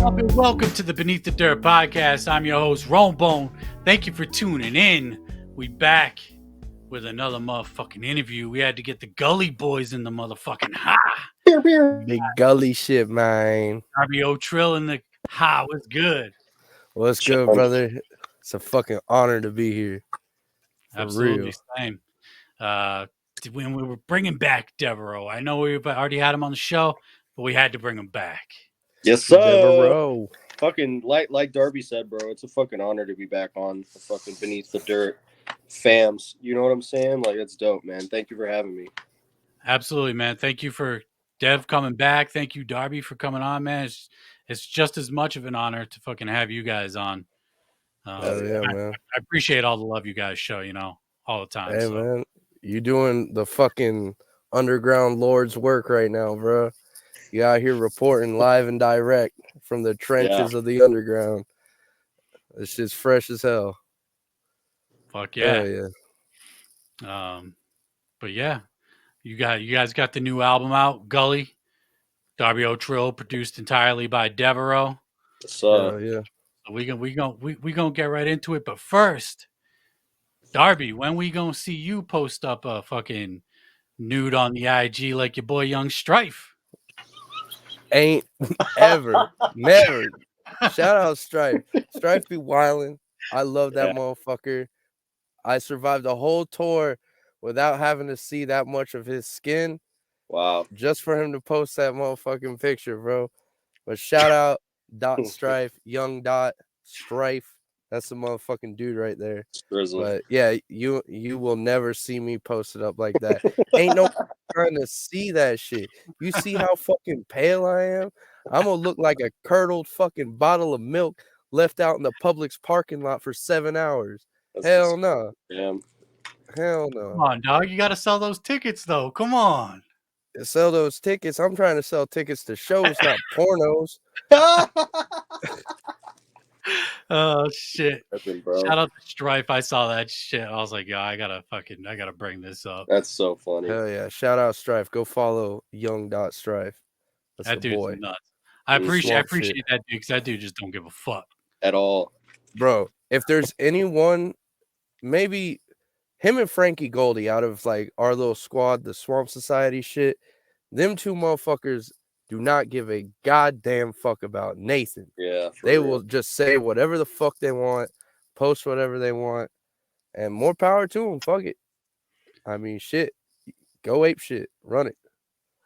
up, and welcome to the Beneath the Dirt podcast. I'm your host, Rombone. Thank you for tuning in. We back with another motherfucking interview. We had to get the Gully boys in the motherfucking Big Gully shit, man. Darby Trill in the what's good? What's good, brother? It's a fucking honor to be here. For Absolutely, real. Same. When we were bringing back Devereaux, I know we already had him on the show, but we had to bring him back. Yes, sir. Devereaux. Fucking like Darby said, bro. It's a fucking honor to be back on the fucking Beneath the Dirt fams. You know what I'm saying? Like, it's dope, man. Thank you for having me. Absolutely, man. Thank you for Dev coming back. Thank you, Darby, for coming on, man. It's just as much of an honor to fucking have you guys on. Man. I appreciate all the love you guys show, all the time. Hey, man. You doing the fucking underground lord's work right now, bro. You out here reporting live and direct from the trenches of the underground. This shit's fresh as hell. Fuck yeah. Hell yeah. But yeah, you guys got the new album out, Gully. Darby Trill, produced entirely by Devereaux. So yeah. We gonna get right into it. But first, Darby, when we gonna see you post up a fucking nude on the IG like your boy Young Strife? Ain't ever, never. Shout out Strife. Strife be wildin'. I love that motherfucker. I survived a whole tour without having to see that much of his skin. Wow. Just for him to post that motherfucking picture, bro. But shout out Dot Strife, Young Dot Strife. That's the motherfucking dude right there. But yeah, you will never see me post it up like that. Ain't no trying to see that shit. You see how fucking pale I am? I'm gonna look like a curdled fucking bottle of milk left out in the Publix parking lot for 7 hours. Hell no. Damn. Hell no. Come on, dog. You gotta sell those tickets though. Come on. Sell those tickets. I'm trying to sell tickets to shows, not pornos. Oh shit! Bro. Shout out to Strife. I saw that shit. I was like, yeah, I gotta bring this up. That's so funny. Hell yeah! Shout out Strife. Go follow Young Dot Strife. That's that dude's boy. Nuts. I appreciate that dude because that dude just don't give a fuck at all, bro. If there's anyone, maybe him and Frankie Goldie out of like our little squad, the Swamp Society shit. Them two motherfuckers do not give a goddamn fuck about Nathan. Yeah. They will just say whatever the fuck they want, post whatever they want, and more power to them. Fuck it. I mean, shit. Go ape shit. Run it.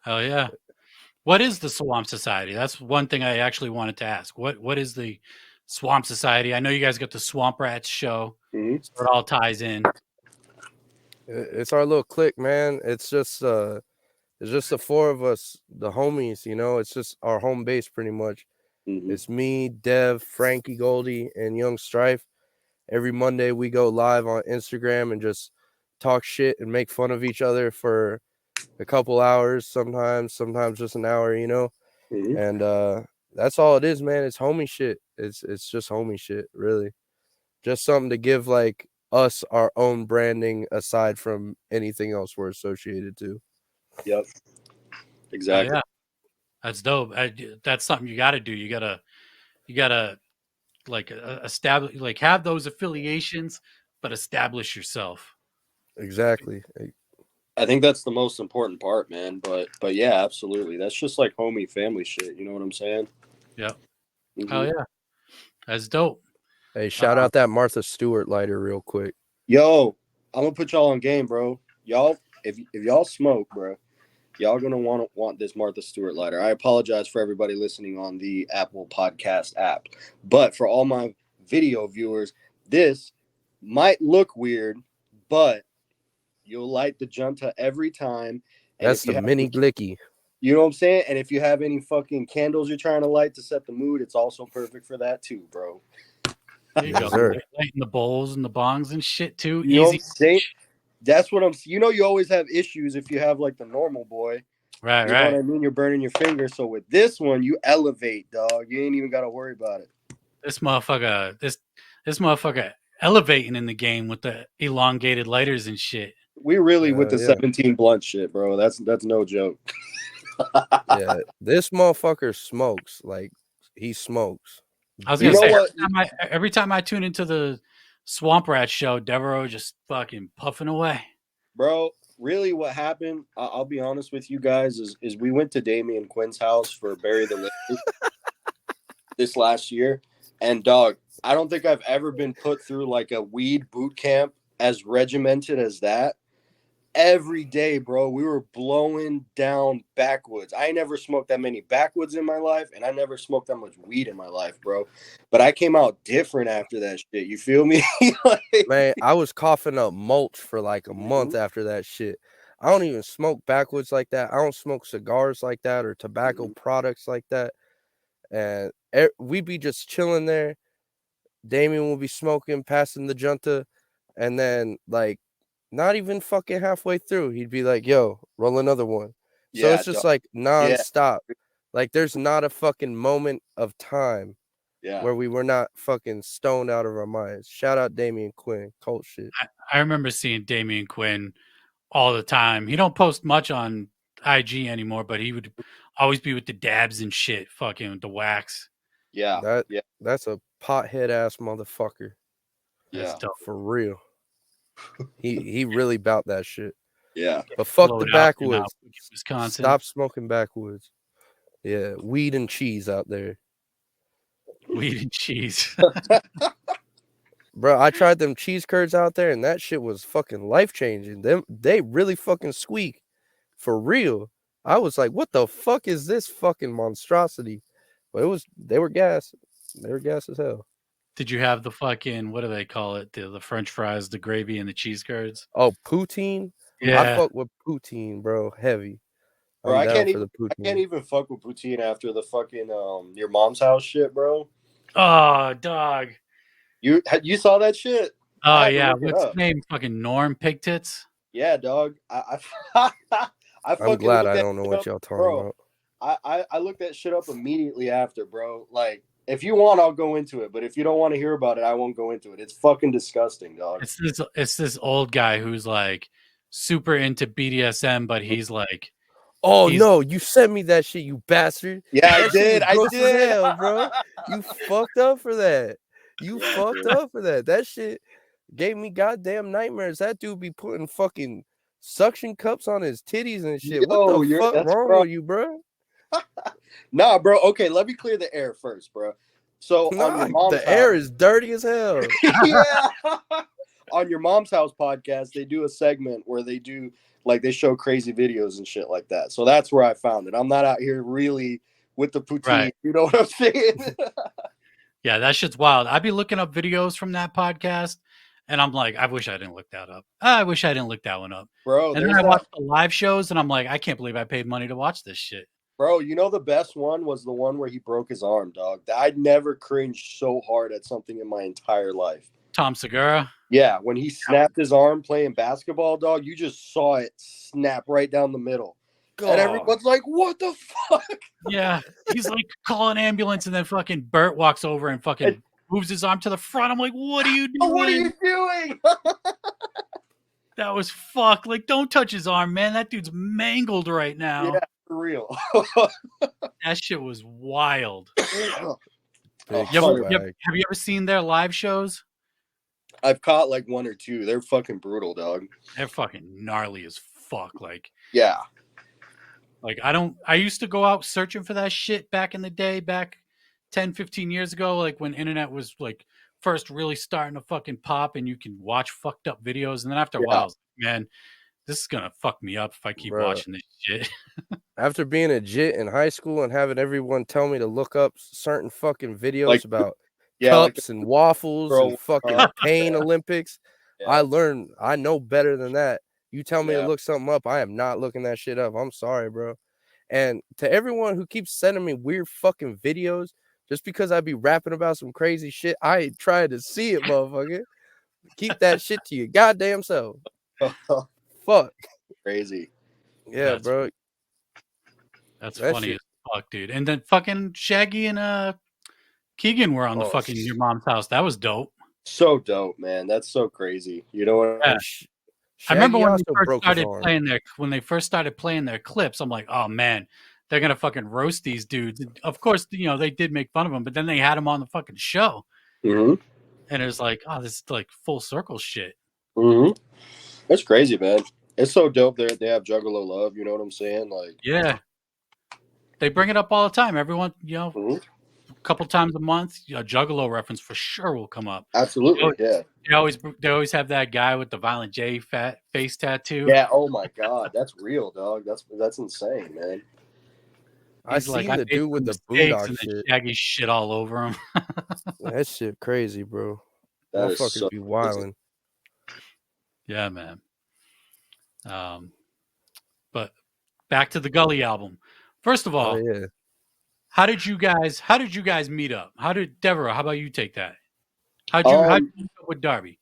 Hell yeah. What is the Swamp Society? That's one thing I actually wanted to ask. What is the Swamp Society? I know you guys got the Swamp Rats show. Mm-hmm. So it all ties in. It's our little clique, man. It's just the four of us, the homies, it's just our home base pretty much. Mm-hmm. It's me, Dev, Frankie Goldie, and Young Strife. Every Monday we go live on Instagram and just talk shit and make fun of each other for a couple hours, sometimes just an hour, Mm-hmm. And that's all it is, man. It's homie shit. It's just homie shit, really. Just something to give like us our own branding aside from anything else we're associated to. Yep. Exactly. Oh, yeah. That's dope. That's something you got to do. You gotta like establish, like have those affiliations, but establish yourself. Exactly. I think that's the most important part, man. But yeah, absolutely. That's just like homie family shit. You know what I'm saying? Yep. Mm-hmm. Oh yeah. That's dope. Hey, shout out that Martha Stewart lighter real quick. Yo, I'm gonna put y'all on game, bro. Y'all, if y'all smoke, bro, y'all gonna want this Martha Stewart lighter. I apologize for everybody listening on the Apple Podcast app, but for all my video viewers, this might look weird, but you'll light the junta every time. And that's the mini blicky. You know what I'm saying? And if you have any fucking candles you're trying to light to set the mood, it's also perfect for that too, bro. There you go. Lighting the bowls and the bongs and shit too. You know Easy. what I'm saying? That's what I'm. You always have issues if you have like the normal boy. Right. You know what I mean? You're burning your finger. So with this one, you elevate, dog. You ain't even got to worry about it. This motherfucker, this motherfucker elevating in the game with the elongated lighters and shit. We really with the 17 blunt shit, bro. That's no joke. Yeah, this motherfucker smokes like He smokes. I was gonna say every time I tune into the Swamp Rat show, Devereaux just fucking puffing away. Bro, really what happened, I'll be honest with you guys, is we went to Damian Quinn's house for Bury the Lead this last year. And dog, I don't think I've ever been put through like a weed boot camp as regimented as that. Every day, bro, we were blowing down backwoods. I never smoked that many backwoods in my life, and I never smoked that much weed in my life, bro. But I came out different after that shit. You feel me? Like, man, I was coughing up mulch for like a month after that shit. I don't even smoke backwoods like that. I don't smoke cigars like that or tobacco products like that. And we'd be just chilling there. Damien will be smoking, passing the junta, and then like not even fucking halfway through, he'd be like, yo, roll another one. So it's just like nonstop. Yeah. Like there's not a fucking moment of time where we were not fucking stoned out of our minds. Shout out Damian Quinn, cult shit. I remember seeing Damian Quinn all the time. He don't post much on IG anymore, but he would always be with the dabs and shit, fucking with the wax. Yeah. That's a pothead ass motherfucker. Yeah. For real. He really bout that shit. Yeah. But fuck the backwoods. Wisconsin. Stop smoking backwoods. Yeah, weed and cheese out there. Weed and cheese. Bro, I tried them cheese curds out there and that shit was fucking life-changing. They really fucking squeak. For real. I was like, what the fuck is this fucking monstrosity? But they were gas. They were gas as hell. Did you have the fucking, what do they call it? The French fries, the gravy, and the cheese curds? Oh, poutine? Yeah. I fuck with poutine, bro. Heavy. Bro, I can't even fuck with poutine after the fucking your mom's house shit, bro. Oh, dog. You saw that shit? Oh yeah. What's his name? Fucking Norm Pig Tits? Yeah, dog. I'm glad I don't know what y'all talking about. I looked that shit up immediately after, bro. Like, if you want, I'll go into it. But if you don't want to hear about it, I won't go into it. It's fucking disgusting, dog. It's this old guy who's like super into BDSM, but he's like, oh no, you sent me that shit, you bastard. Yeah, I did. I did, hell, bro. You fucked up for that. That shit gave me goddamn nightmares. That dude be putting fucking suction cups on his titties and shit. What the fuck wrong with you, bro? Nah, bro. Okay, let me clear the air first, bro. So on your mom's house, air is dirty as hell. Yeah. On your mom's house podcast, they do a segment where they show crazy videos and shit like that. So that's where I found it. I'm not out here really with the poutine. Right. You know what I'm saying? Yeah, that shit's wild. I'd be looking up videos from that podcast, and I'm like, I wish I didn't look that up. I wish I didn't look that one up. Bro, and then I watched the live shows, and I'm like, I can't believe I paid money to watch this shit. Bro, you know the best one was the one where he broke his arm, dog. I'd never cringed so hard at something in my entire life. Tom Segura? Yeah, when he snapped his arm playing basketball, dog, you just saw it snap right down the middle. And everyone's like, what the fuck? Yeah, he's like, call an ambulance, and then fucking Bert walks over and fucking moves his arm to the front. I'm like, what are you doing? What are you doing? That was fuck. Like, don't touch his arm, man. That dude's mangled right now. Yeah, for real. That shit was wild. Have you ever seen their live shows? I've caught like one or two. They're fucking brutal, dog. They're fucking gnarly as fuck. Like, yeah. Like, I used to go out searching for that shit back in the day, back 10, 15 years ago, like when internet was like first really starting to fucking pop and you can watch fucked up videos. And then after a while, I was like, man, this is going to fuck me up if I keep watching this shit. After being a jit in high school and having everyone tell me to look up certain fucking videos about cups and waffles and fucking pain Olympics, I know better than that. You tell me to look something up, I am not looking that shit up. I'm sorry, bro. And to everyone who keeps sending me weird fucking videos, just because I be rapping about some crazy shit, I ain't trying to see it, motherfucker. Keep that shit to your goddamn self. Fuck. Crazy. Yeah, bro. That's funny as fuck, dude. And then fucking Shaggy and Keegan were on the fucking Your Mom's House. That was dope. So dope, man. That's so crazy. You know what? Yeah. I remember when they first started playing their clips. I'm like, oh man, they're gonna fucking roast these dudes. And of course, you know, they did make fun of them, but then they had them on the fucking show, Mm-hmm. and it was like, oh, this is like full circle shit. Mm-hmm. That's crazy, man. It's so dope that they have Juggalo Love. You know what I'm saying? Like, Yeah, they bring it up all the time. Everyone, you know, mm-hmm. a couple times a month, a Juggalo reference for sure will come up. Absolutely, yeah. They always have that guy with the Violent J fat face tattoo. Yeah. Oh my God, that's real, dog. That's insane, man. I He's like, seen I the made dude some with the mistakes, boondock and then shit. Shaggy shit all over him. That shit crazy, bro. That is Motherfuckers so be crazy. wilding. Yeah, man. But back to the Gully album. First of all, Oh yeah. how did you guys meet up? Devereaux, how about you take that? How'd you meet up with Darby?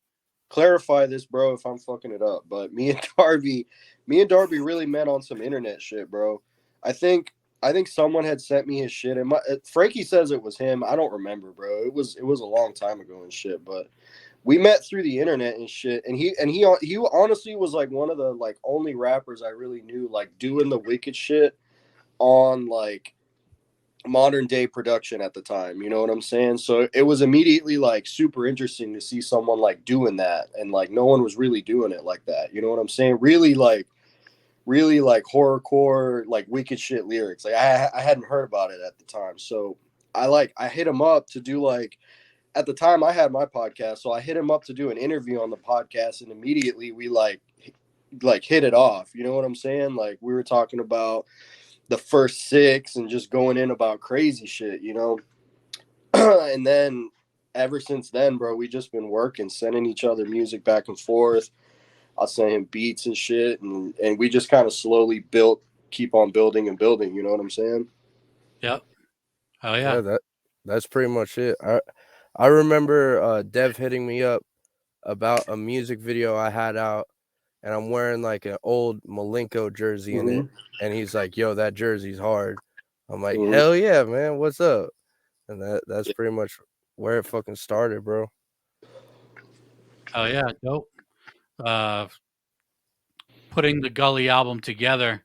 Clarify this, bro, if I'm fucking it up. But me and Darby really met on some internet shit, bro. I think someone had sent me his shit, and Frankie says it was him. I don't remember, bro. It was a long time ago and shit. But we met through the internet and shit. And he honestly was like one of the like only rappers I really knew like doing the wicked shit on like modern day production at the time, you know what I'm saying? So it was immediately like super interesting to see someone like doing that, and like no one was really doing it like that, you know what I'm saying? Really like horrorcore, like wicked shit lyrics. Like I hadn't heard about it at the time, so I hit him up to do like, at the time I had my podcast, so I hit him up to do an interview on the podcast, and immediately we like hit it off, you know what I'm saying? Like we were talking about the first six and just going in about crazy shit, you know? And then ever since then, bro, we just been working, sending each other music back and forth. I'll send him beats and shit. And we just kind of slowly keep on building and building. You know what I'm saying? Yep. Oh yeah. Yeah, that's pretty much it. I remember Dev hitting me up about a music video I had out, and I'm wearing like an old Malenko jersey in it, and he's like, "Yo, that jersey's hard." I'm like, "Hell yeah, man, what's up?" And that's pretty much where it fucking started, bro. Oh yeah, dope. Putting the Gully album together.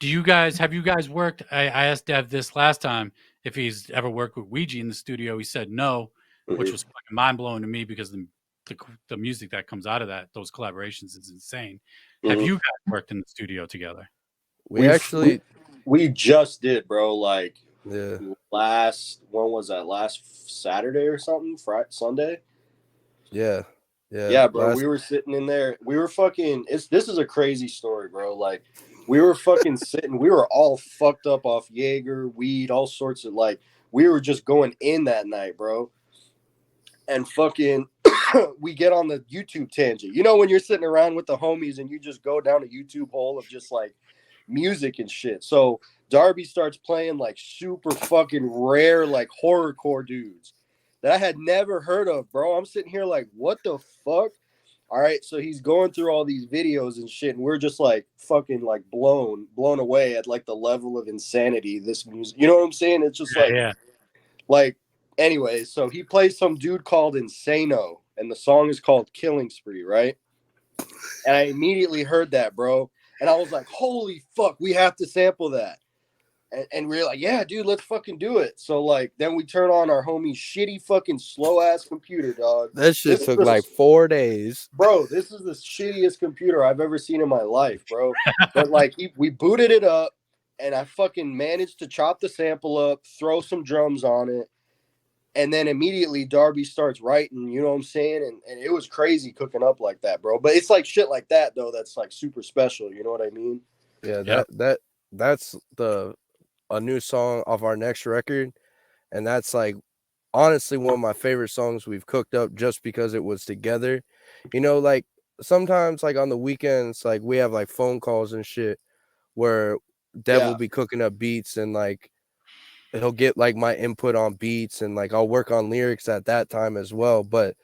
Have you guys worked? I asked Dev this last time if he's ever worked with Ouija in the studio. He said no, which was fucking mind blowing to me because the music that comes out of those collaborations is insane. Have you guys worked in the studio together? We just did, bro. Like yeah. when was that? Last Saturday or something? Sunday? Yeah. Yeah, bro. We were sitting in there. We were fucking. This is a crazy story, bro. Like we were fucking sitting. We were all fucked up off Jaeger, weed, all sorts of like. We were just going in that night, bro. And fucking, we get on the YouTube tangent. You know when you're sitting around with the homies and you just go down a YouTube hole of just like music and shit. So Darby starts playing like super fucking rare like horrorcore dudes that I had never heard of, bro. I'm sitting here like, what the fuck? All right, so he's going through all these videos and shit, and we're just like fucking like blown away at like the level of insanity this music. You know what I'm saying? It's just like anyway, so he plays some dude called Insano, and the song is called Killing Spree, right? And I immediately heard that, bro. And I was like, holy fuck, we have to sample that. And we were like, yeah, dude, let's fucking do it. So, like, then we turn on our homie's shitty fucking slow-ass computer, dog. That shit took like 4 days. Bro, this is the shittiest computer I've ever seen in my life, bro. But, like, we booted it up, and I fucking managed to chop the sample up, throw some drums on it, and then immediately Darby starts writing, you know what I'm saying? And it was crazy cooking up like that, bro. But it's like shit like that, though, that's like super special. You know what I mean? Yeah, that's a new song off our next record. And that's like honestly one of my favorite songs we've cooked up just because it was together. You know, like sometimes like on the weekends, like we have like phone calls and shit where Dev will be cooking up beats and like he'll get like my input on beats and like I'll work on lyrics at that time as well. But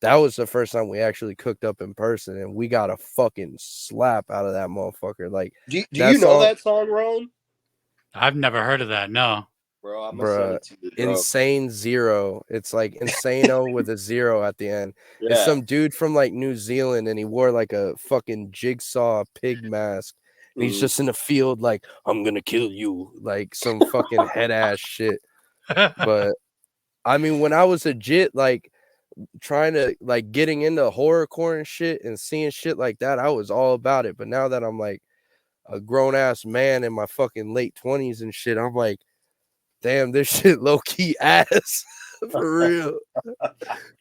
that was the first time we actually cooked up in person, and we got a fucking slap out of that motherfucker. Like, do you know that song, Ron? I've never heard of that. No, bro. I'm gonna send it to you, bro. Insane Zero. It's like Insano with a zero at the end. Yeah. It's some dude from like New Zealand, and he wore like a fucking jigsaw pig mask, And he's just in the field like, I'm gonna kill you, like some fucking head ass shit. But I mean, when I was legit like trying to like getting into horrorcore and shit and seeing shit like that, I was all about it. But now that I'm like a grown ass man in my fucking late 20s and shit, I'm like, damn, this shit low key ass for real.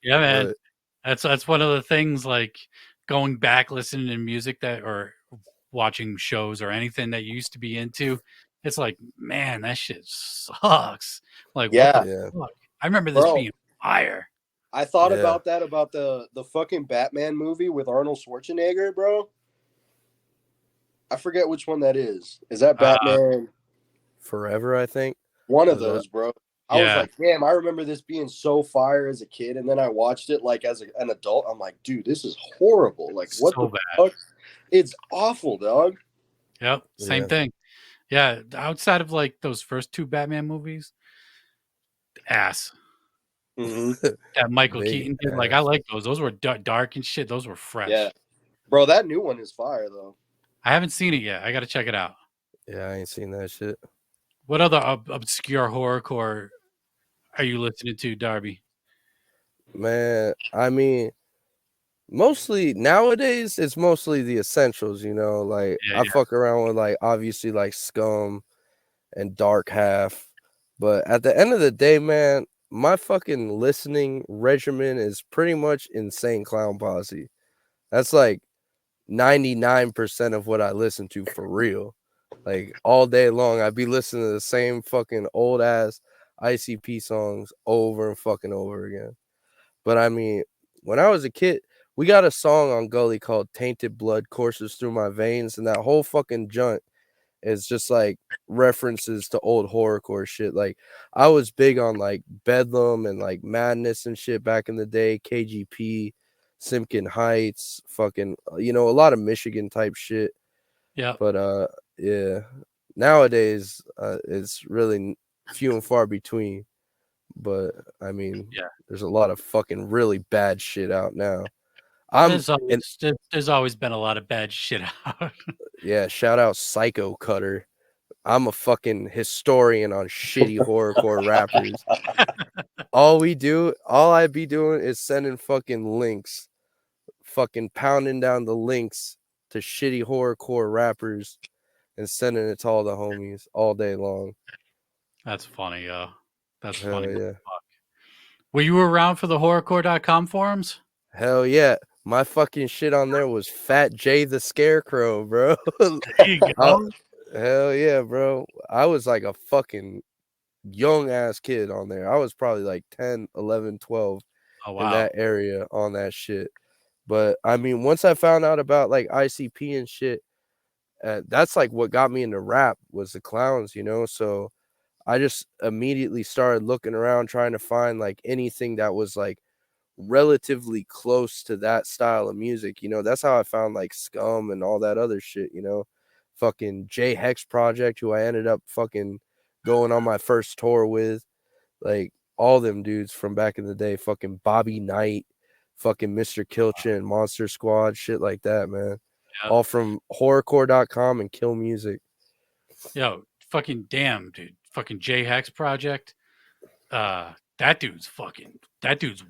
Yeah, man. That's one of the things, like going back listening to music that or watching shows or anything that you used to be into. It's like, man, that shit sucks. Like, what the fuck? I remember this being fire. I thought about that about the fucking Batman movie with Arnold Schwarzenegger, bro. I forget which one that is. Is that Batman Forever, I think? One of those, bro. I was like, damn, I remember this being so fire as a kid, and then I watched it like as an adult. I'm like, dude, this is horrible. Like, what the fuck? It's awful, dog. Yep, same thing. Yeah, outside of like those first two Batman movies, ass. That Michael Keaton did, like, I like those. Those were dark and shit. Those were fresh. Yeah, bro, that new one is fire though. I haven't seen it yet. I got to check it out. Yeah, I ain't seen that shit. What other obscure horrorcore are you listening to, Darby? Man, I mean, mostly nowadays it's mostly the essentials, you know. Like I fuck around with like obviously like Scum and Dark Half, but at the end of the day, man, my fucking listening regimen is pretty much Insane Clown Posse. That's like 99% of what I listen to for real. Like all day long, I'd be listening to the same fucking old ass ICP songs over and fucking over again. But I mean, when I was a kid, we got a song on Gully called Tainted Blood Courses Through My Veins, and that whole fucking joint is just like references to old horrorcore shit. Like I was big on like Bedlam and like Madness and shit back in the day, KGP, Simkin Heights, fucking, you know, a lot of Michigan type shit. Yeah. But yeah, nowadays it's really few and far between. But I mean, there's a lot of fucking really bad shit out now. There's always been a lot of bad shit out. Yeah, shout out Psycho Cutter. I'm a fucking historian on shitty horrorcore rappers. All I be doing is sending fucking links, fucking pounding down the links to shitty horrorcore rappers and sending it to all the homies all day long. That's funny, yo. That's Hell funny. Yeah. Were you around for the horrorcore.com forums? Hell yeah. My fucking shit on there was Fat J the Scarecrow, bro. There you go. Hell yeah, bro. I was like a fucking young ass kid on there. I was probably like 10, 11, 12 in that area on that shit. But I mean, once I found out about like ICP and shit, that's like what got me into rap was the clowns, you know? So I just immediately started looking around trying to find like anything that was like relatively close to that style of music, you know. That's how I found like Scum and all that other shit, you know. Fucking J Hex Project, who I ended up fucking going on my first tour with, like all them dudes from back in the day, fucking Bobby Knight, fucking Mr. Kilchin, Monster Squad, shit like that, man. All from horrorcore.com and Kill Music. Yo, fucking damn, dude. Fucking J Hex Project. That dude's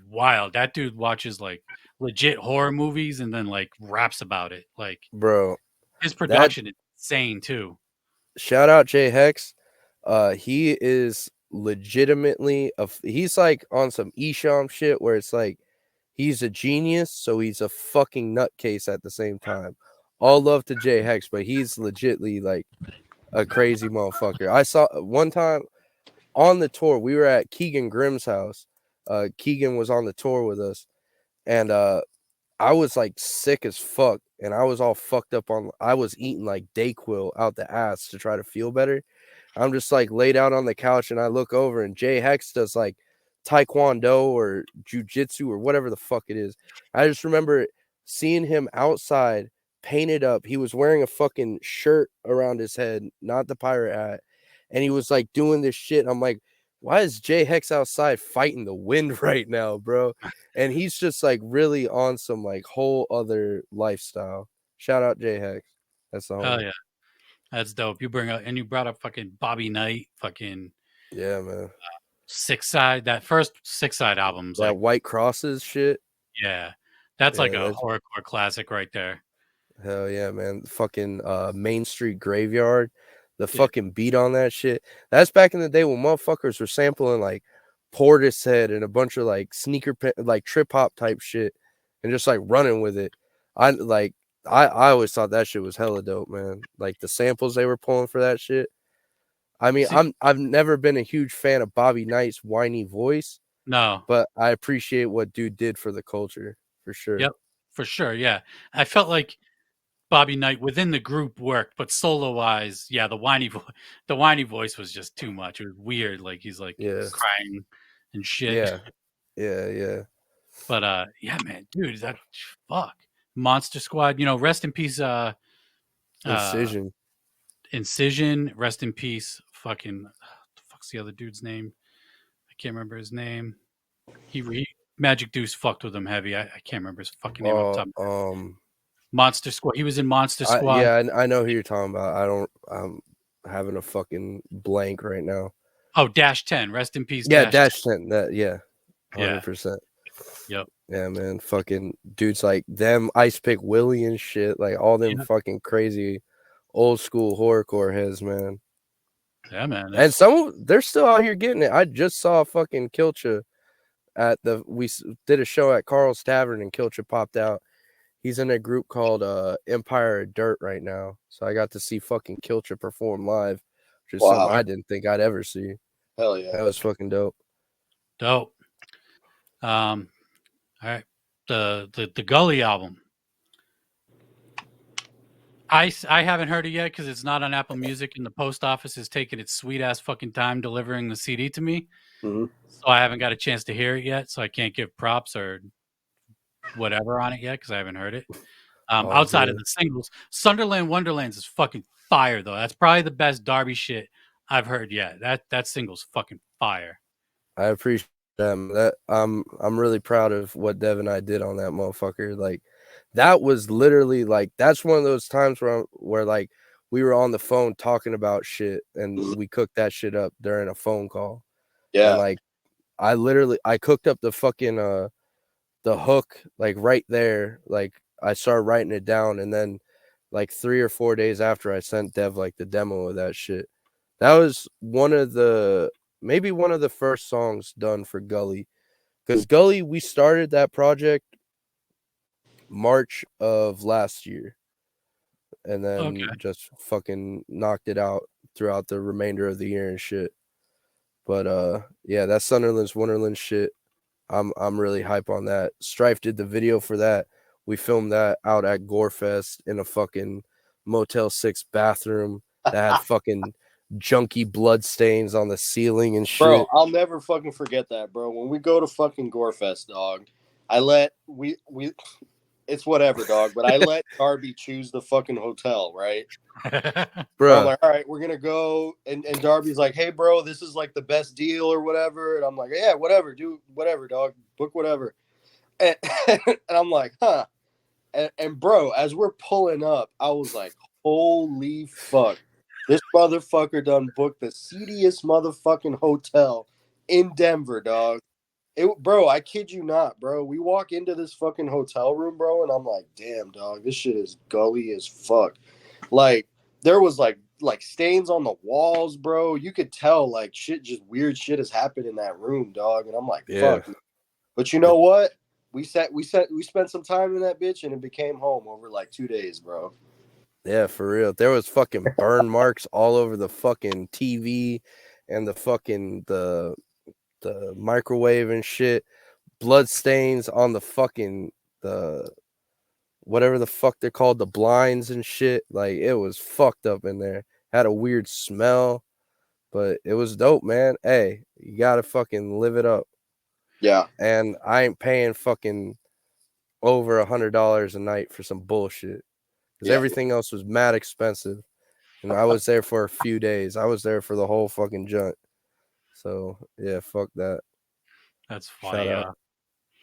wild. That dude watches like legit horror movies and then like raps about it. Like, bro, his production is insane too. Shout out J Hex. He is legitimately he's like on some Esham shit where it's like he's a genius, so he's a fucking nutcase at the same time. All love to J Hex, but he's legitly like a crazy motherfucker. I saw one time on the tour, we were at Keegan Grimm's house. Keegan was on the tour with us, and I was like sick as fuck, and I was all fucked up I was eating like Dayquil out the ass to try to feel better. I'm just like laid out on the couch, and I look over, and J Hex does like Taekwondo or Jiu-Jitsu or whatever the fuck it is. I just remember seeing him outside, painted up. He was wearing a fucking shirt around his head, not the pirate hat, and he was like doing this shit. I'm like, why is J Hex outside fighting the wind right now, bro? And he's just like really on some like whole other lifestyle. Shout out J Hex. That's the whole. Oh yeah. That's dope. You brought up fucking Bobby Knight, fucking Yeah, man. Six Side. That first Six Side album's That like, White Crosses shit. yeah, that's like Yeah, a that's horrorcore classic right there. hell yeah, man. Fucking Main Street Graveyard. The Yeah. fucking beat on that shit. That's back in the day when motherfuckers were sampling like Portishead and a bunch of like like trip hop type shit and just like running with it. I always thought that shit was hella dope, man. Like the samples they were pulling for that shit. I mean, See, I've never been a huge fan of Bobby Knight's whiny voice, no. but I appreciate what dude did for the culture for sure. Yep. For sure. Yeah. I felt like Bobby Knight within the group worked, but solo wise, yeah, the whiny voice was just too much. It was weird. Like he's like Yeah. crying and shit. Yeah. Yeah. But yeah, man, dude, that fuck. Monster Squad, rest in peace, Incision. Incision, rest in peace, fucking what the fuck's the other dude's name? I can't remember his name. He Magic Deuce fucked with him heavy. I can't remember his fucking name up top. Monster Squad. He was in Monster Squad. I know who you're talking about. I'm having a fucking blank right now. Oh, Dash 10. Rest in peace. Yeah, Dash 10. That 100%. Yep. Yeah, man. Fucking dudes like them, Ice Pick Willie and shit. Like all them fucking crazy old school horrorcore heads, man. Yeah, man. And they're still out here getting it. I just saw fucking Kilcha we did a show at Carl's Tavern and Kilcha popped out. He's in a group called Empire of Dirt right now. So I got to see fucking Kilcha perform live, which is something I didn't think I'd ever see. Hell yeah. That was fucking dope. Dope. All right. The Gully album. I haven't heard it yet because it's not on Apple Music and the post office is taking its sweet ass fucking time delivering the CD to me. Mm-hmm. So I haven't got a chance to hear it yet. So I can't give props or whatever on it yet because I haven't heard it. Outside of the singles, Sunderland Wonderlands is fucking fire though. That's probably the best Darby shit I've heard yet. That single's fucking fire. I appreciate them. That I'm really proud of what Dev and I did on that motherfucker. Like that was literally like that's one of those times where like we were on the phone talking about shit and we cooked that shit up during a phone call. Yeah. And like I cooked up the fucking the hook like right there. Like I started writing it down and then like 3 or 4 days after I sent Dev like the demo of that shit. That was maybe one of the first songs done for Gully. Because Gully, we started that project March of last year. And then just fucking knocked it out throughout the remainder of the year and shit. But yeah, that Sunderland's Wonderland shit. I'm really hype on that. Strife did the video for that. We filmed that out at Gorefest in a fucking Motel 6 bathroom that had fucking junky blood stains on the ceiling and shit. Bro, I'll never fucking forget that, bro. When we go to fucking Gorefest, dog, it's whatever, dog, but I let Darby choose the fucking hotel, right? Bro, I'm like, all right, we're gonna go, and Darby's like, hey, bro, this is like the best deal or whatever, and I'm like, yeah, whatever, do whatever, dog, book whatever, and I'm like, huh, and bro, as we're pulling up, I was like, holy fuck, this motherfucker done booked the seediest motherfucking hotel in Denver, dog. Bro, I kid you not, bro. We walk into this fucking hotel room, bro, and I'm like, damn, dog, this shit is gully as fuck. Like, there was like stains on the walls, bro. You could tell like just weird shit has happened in that room, dog. And I'm like, fuck. But you know what? We spent some time in that bitch, and it became home over like 2 days, bro. Yeah, for real. There was fucking burn marks all over the fucking TV and the fucking the microwave and shit. Blood stains on the fucking whatever the fuck they're called, the blinds and shit. Like it was fucked up in there. Had a weird smell, but it was dope, man. Hey, you gotta fucking live it up. Yeah. And I ain't paying fucking over $100 a night for some bullshit. Because everything else was mad expensive. And I was there for a few days. I was there for the whole fucking junt. So yeah, fuck that. That's funny.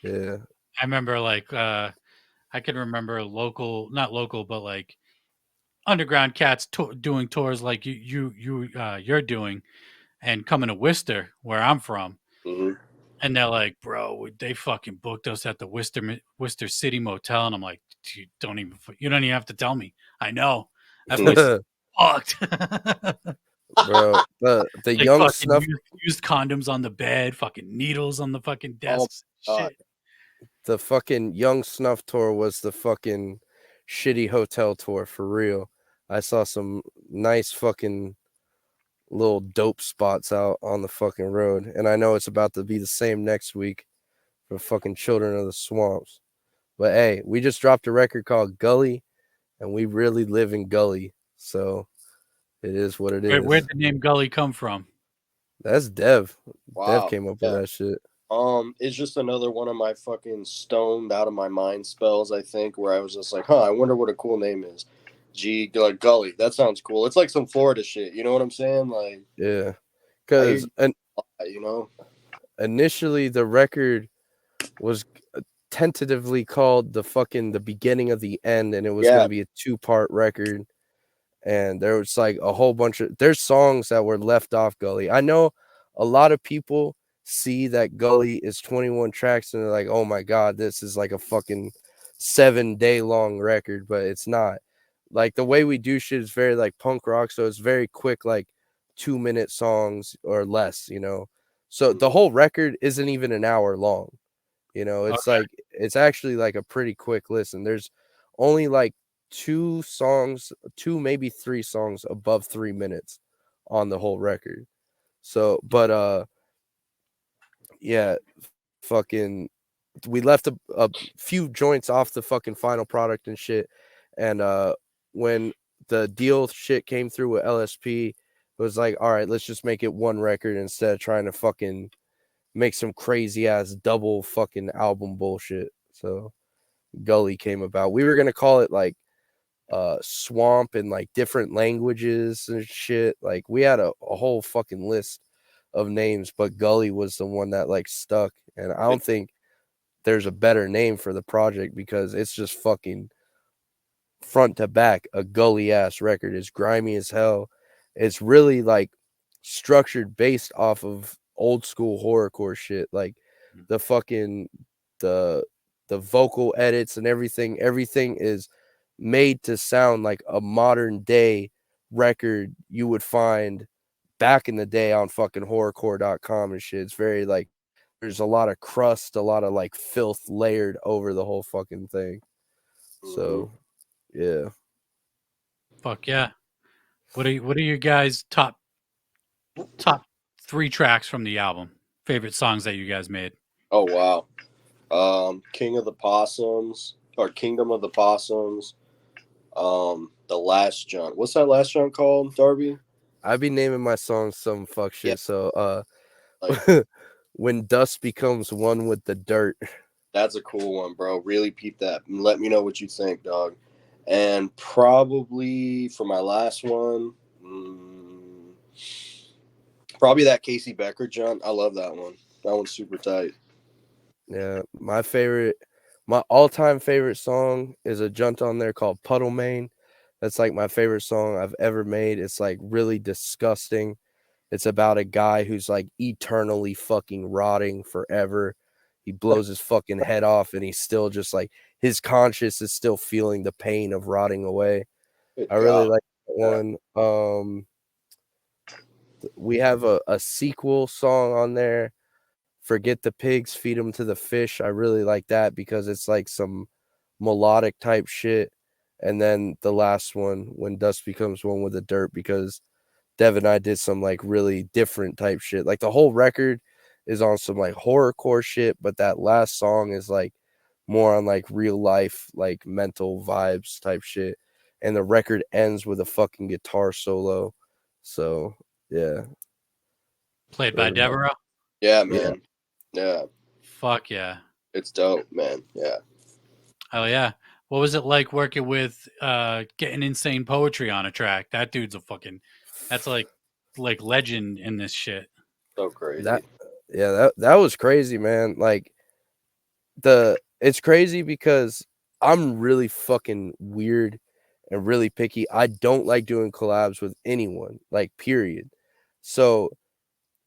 Yeah. I remember like I can remember not local, but like underground cats doing tours like you're doing, and coming to Worcester, where I'm from, and they're like, "Bro, they fucking booked us at the Worcester City Motel," and I'm like, "You don't even have to tell me. I know that place is fucked." Bro, the Like young fucking snuff, used condoms on the bed, fucking needles on the fucking desks. Shit. the fucking young snuff tour was the fucking shitty hotel tour for real. I saw some nice fucking little dope spots out on the fucking road, and I know it's about to be the same next week for fucking Children of the Swamps. But hey, we just dropped a record called Gully, and we really live in Gully, so it is what it is. Where'd the name Gully come from? That's Dev. Wow. Dev came up with that shit. It's just another one of my fucking stoned out of my mind spells, I think, where I was just like, I wonder what a cool name is. Like Gully. That sounds cool. It's like some Florida shit. You know what I'm saying? Like, yeah. Because, you know, initially the record was tentatively called the beginning of the end, and it was going to be a 2-part record. And there was like a whole bunch of there's songs that were left off Gully. I know a lot of people see that Gully is 21 tracks and they're like, oh my god, this is like a fucking 7-day long record, but it's not. Like the way we do shit is very like punk rock, so it's very quick, like 2-minute songs or less, you know. So the whole record isn't even an hour long, you know. It's like it's actually like a pretty quick listen. There's only like 2 maybe 3 songs above 3 minutes on the whole record. So but yeah, fucking we left a few joints off the fucking final product and shit, and when the deal shit came through with LSP, it was like, all right, let's just make it one record instead of trying to fucking make some crazy ass double fucking album bullshit. So Gully came about. We were gonna call it like Swamp in like different languages and shit. Like we had a whole fucking list of names, but Gully was the one that like stuck. And I don't think there's a better name for the project because it's just fucking front to back a Gully ass record. It's grimy as hell. It's really like structured based off of old school horrorcore shit. Like the fucking the vocal edits and everything is made to sound like a modern day record you would find back in the day on fucking horrorcore.com and shit. It's very like there's a lot of crust, a lot of like filth layered over the whole fucking thing. So yeah. Fuck yeah. What are your guys' top 3 tracks from the album? Favorite songs that you guys made? Oh wow. King of the Possums or Kingdom of the Possums. The Last John. What's that Last John called, Darby? I be naming my songs some fuck shit. Yeah. So Like, When Dust Becomes One with the Dirt. That's a cool one, bro. Really peep that. And let me know what you think, dog. And probably for my last one, probably that Casey Becker John. I love that one. That one's super tight. Yeah, my all-time favorite song is a junt on there called Puddle Main. That's like my favorite song I've ever made. It's like really disgusting. It's about a guy who's like eternally fucking rotting forever. He blows his fucking head off and he's still just like his conscience is still feeling the pain of rotting away. I really like that one. We have a sequel song on there. Forget the Pigs, Feed Them to the Fish. I really like that because it's like some melodic type shit. And then the last one, When Dust Becomes One with the Dirt, because Dev and I did some like really different type shit. Like the whole record is on some like horrorcore shit, but that last song is like more on like real life, like mental vibes type shit. And the record ends with a fucking guitar solo. So yeah. Played by Devereaux? Yeah, man. Yeah. Fuck yeah. It's dope, man. Yeah. Hell yeah. What was it like working with Getting Insane Poetry on a track? That dude's that's like legend in this shit. So crazy. That was crazy, man. Like it's crazy because I'm really fucking weird and really picky. I don't like doing collabs with anyone, like, period. So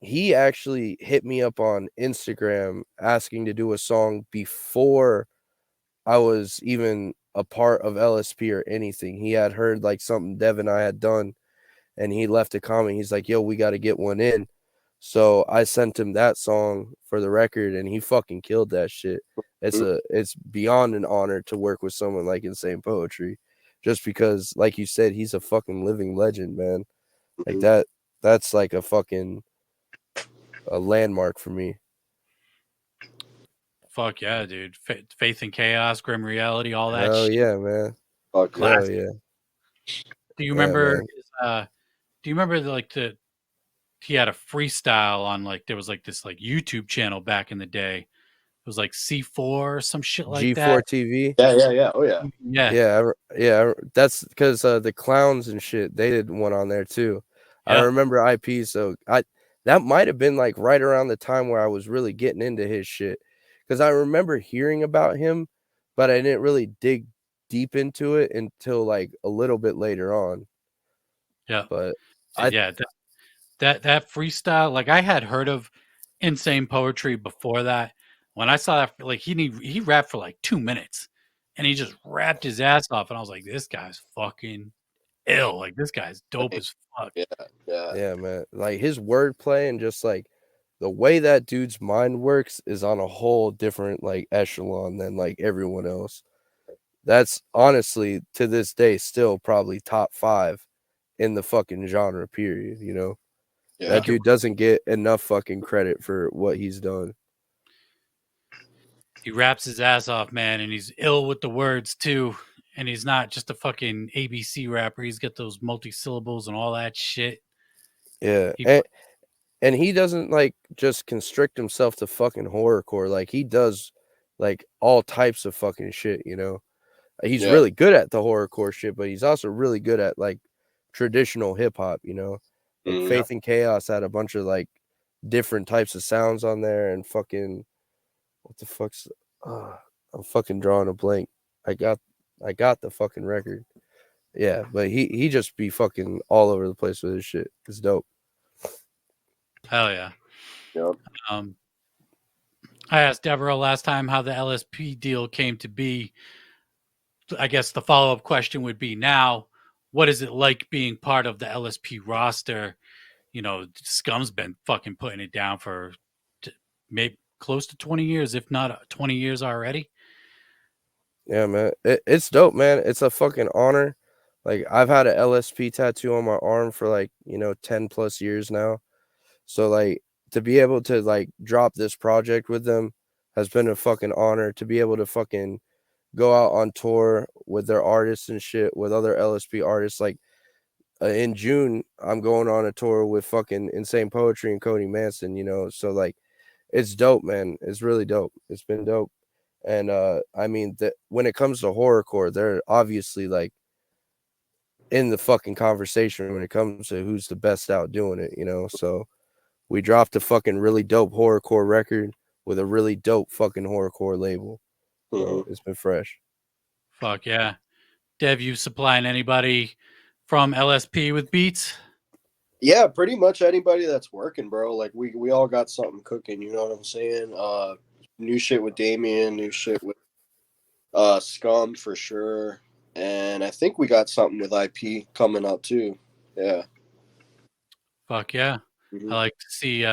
he actually hit me up on Instagram asking to do a song before I was even a part of LSP or anything. He had heard like something Dev and I had done, and he left a comment. He's like, yo, we got to get one in. So I sent him that song for the record, and he fucking killed that shit. It's beyond an honor to work with someone like Insane Poetry, just because, like you said, he's a fucking living legend, man. Like that's like a landmark for me. Fuck yeah, dude. Faith and Chaos, Grim Reality, all that Hell shit. yeah, man. Fuck Hell yeah. Do you remember man. do you remember he had a freestyle on like there was like this like YouTube channel back in the day. It was like C4 or some shit like G4 that. TV. Yeah. Oh yeah. Yeah. That's because the clowns and shit, they did one on there too. I don't remember IP, so that might have been like right around the time where I was really getting into his shit. Because I remember hearing about him, but I didn't really dig deep into it until like a little bit later on. Yeah. But that freestyle, like I had heard of Insane Poetry before that. When I saw that, like he rapped for like 2 minutes, and he just rapped his ass off, and I was like, this guy's fucking ill. Like this guy's dope as fuck. Yeah, man. Like his wordplay and just like the way that dude's mind works is on a whole different like echelon than like everyone else. That's honestly to this day still probably top 5 in the fucking genre, period. You know, that dude doesn't get enough fucking credit for what he's done. He raps his ass off, man, and he's ill with the words too. And he's not just a fucking ABC rapper. He's got those multi-syllables and all that shit. Yeah. And he doesn't like just constrict himself to fucking horrorcore. Like he does like all types of fucking shit, you know. He's really good at the horrorcore shit, but he's also really good at like traditional hip hop, you know. Like Faith and Chaos had a bunch of like different types of sounds on there, and fucking what the fuck's I'm fucking drawing a blank. I got the fucking record. Yeah, but he just be fucking all over the place with his shit. It's dope. Hell yeah. Yep. I asked Devereaux last time how the LSP deal came to be. I guess the follow-up question would be now, what is it like being part of the LSP roster? You know, Scum's been fucking putting it down for maybe close to 20 years, if not 20 years already. Yeah, man. It's dope, man. It's a fucking honor. Like I've had an LSP tattoo on my arm for like, 10 plus years now. So like to be able to like drop this project with them has been a fucking honor. To be able to fucking go out on tour with their artists and shit, with other LSP artists. Like in June, I'm going on a tour with fucking Insane Poetry and Cody Manson, so like it's dope, man. It's really dope. It's been dope. And I mean that when it comes to horrorcore, they're obviously like in the fucking conversation when it comes to who's the best out doing it, so we dropped a fucking really dope horrorcore record with a really dope fucking horrorcore label. So it's been fresh. Fuck yeah. Dev, you supplying anybody from LSP with beats? Yeah, pretty much anybody that's working, bro. Like we all got something cooking, you know what I'm saying? New shit with Damien, new shit with Scum for sure. And I think we got something with IP coming up too. Yeah. Fuck yeah. I like to see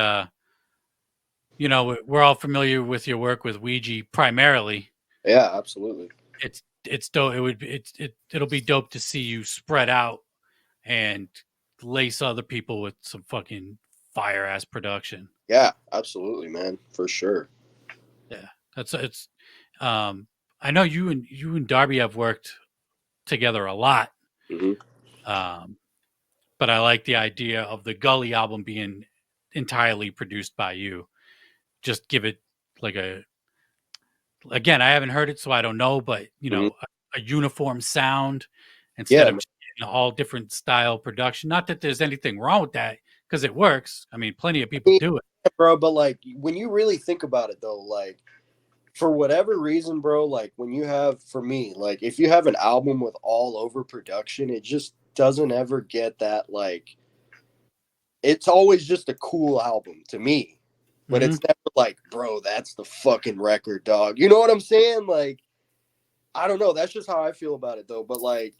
we're all familiar with your work with Ouija primarily. Yeah, absolutely. It's dope. It'll be dope to see you spread out and lace other people with some fucking fire ass production. Yeah, absolutely, man, for sure. Yeah, it's. I know you and Darby have worked together a lot. But I like the idea of the Gully album being entirely produced by you. Just give it like again, I haven't heard it, so I don't know, but a uniform sound instead of all different style production. Not that there's anything wrong with that, because it works. I mean, plenty of people do it. Bro, but like when you really think about it though, like for whatever reason, bro, like when you have, for me, like if you have an album with all over production, it just doesn't ever get that, like, it's always just a cool album to me. But Mm-hmm. it's never like, bro, that's the fucking record, dog. You know what I'm saying? Like, I don't know. That's just how I feel about it, though. But like,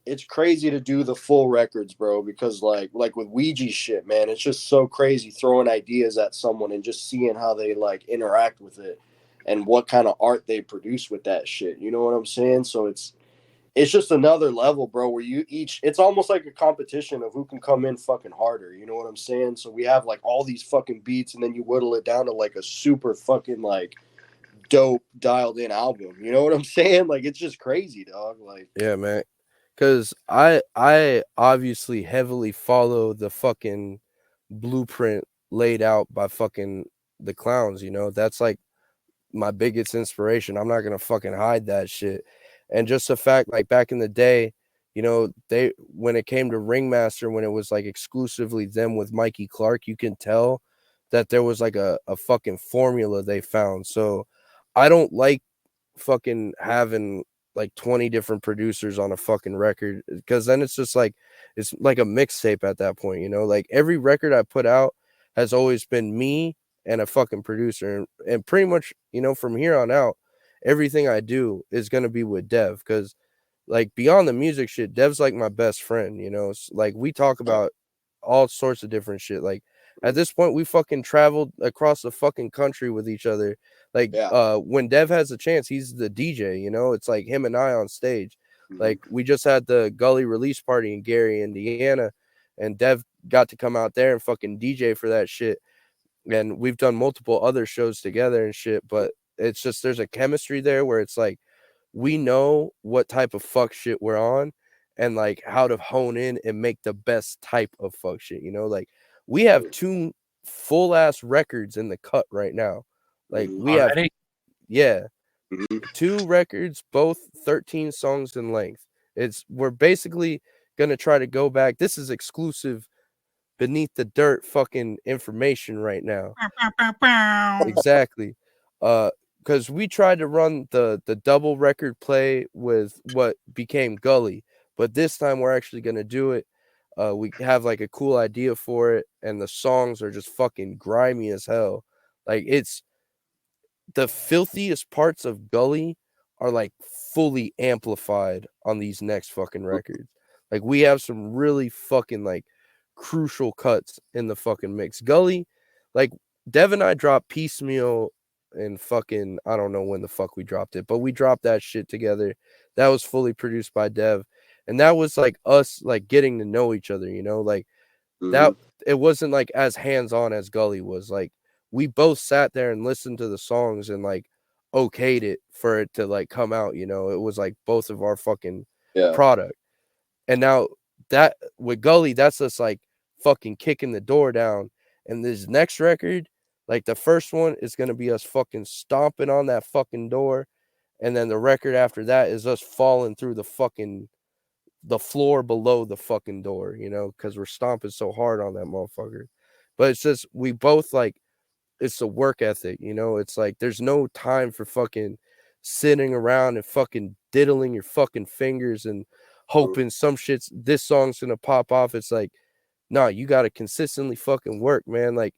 it's crazy to do the full records, bro, because like with Ouija shit, man, it's just so crazy throwing ideas at someone and just seeing how they like interact with it and what kind of art they produce with that shit. You know what I'm saying? So it's just another level, bro, where you each, it's almost like a competition of who can come in fucking harder. You know what I'm saying? So we have like all these fucking beats and then you whittle it down to like a super fucking like dope dialed in album. You know what I'm saying? Like it's just crazy, dog. Like, Yeah, man. Cause I obviously heavily follow the fucking blueprint laid out by fucking the clowns, you know. That's like my biggest inspiration. I'm not gonna fucking hide that shit. And just the fact, like back in the day, you know, they when it came to Ringmaster, when it was like exclusively them with Mikey Clark, you can tell that there was like a fucking formula they found. So I don't like fucking having like 20 different producers on a fucking record, because then it's like a mixtape at that point, you know. Like every record I put out has always been me and a fucking producer, and pretty much, you know, from here on out everything I do is going to be with Dev, because like beyond the music shit, Dev's like my best friend, you know. Like we talk about all sorts of different shit. Like at this point, we fucking traveled across the fucking country with each other. Like yeah. when Dev has a chance, he's the DJ, you know. It's like him and I on stage. Mhm. Like we just had the Gully release party in Gary, Indiana, and Dev got to come out there and fucking DJ for that shit. And we've done multiple other shows together and shit, but it's just there's a chemistry there where it's like we know what type of fuck shit we're on and like how to hone in and make the best type of fuck shit, you know. Like we have 2 full ass records in the cut right now. Like Mhm. we have, Already? yeah, Mhm. 2 records, both 13 songs in length. We're basically gonna try to go back. This is exclusive beneath the dirt fucking information right now. Exactly. Because we tried to run the double record play with what became Gully, but this time we're actually gonna do it. We have like a cool idea for it, and the songs are just fucking grimy as hell. Like it's the filthiest parts of Gully are like fully amplified on these next fucking records. Like we have some really fucking like crucial cuts in the fucking mix. Gully, like Dev and I dropped Piecemeal and fucking I don't know when the fuck we dropped it, but we dropped that shit together. That was fully produced by Dev. And that was like us like getting to know each other, you know, like that Mhm. it wasn't like as hands-on as Gully was. Like we both sat there and listened to the songs and like okayed it for it to like come out, you know. It was like both of our fucking Yeah. product. And now that with Gully, that's just like fucking kicking the door down. And this next record, like the first one is gonna be us fucking stomping on that fucking door. And then the record after that is us falling through the floor below the fucking door, you know, because we're stomping so hard on that motherfucker. But it's just we both like it's the work ethic, you know. It's like there's no time for fucking sitting around and fucking diddling your fucking fingers and hoping this song's gonna pop off. It's like, nah, you gotta consistently fucking work, man. Like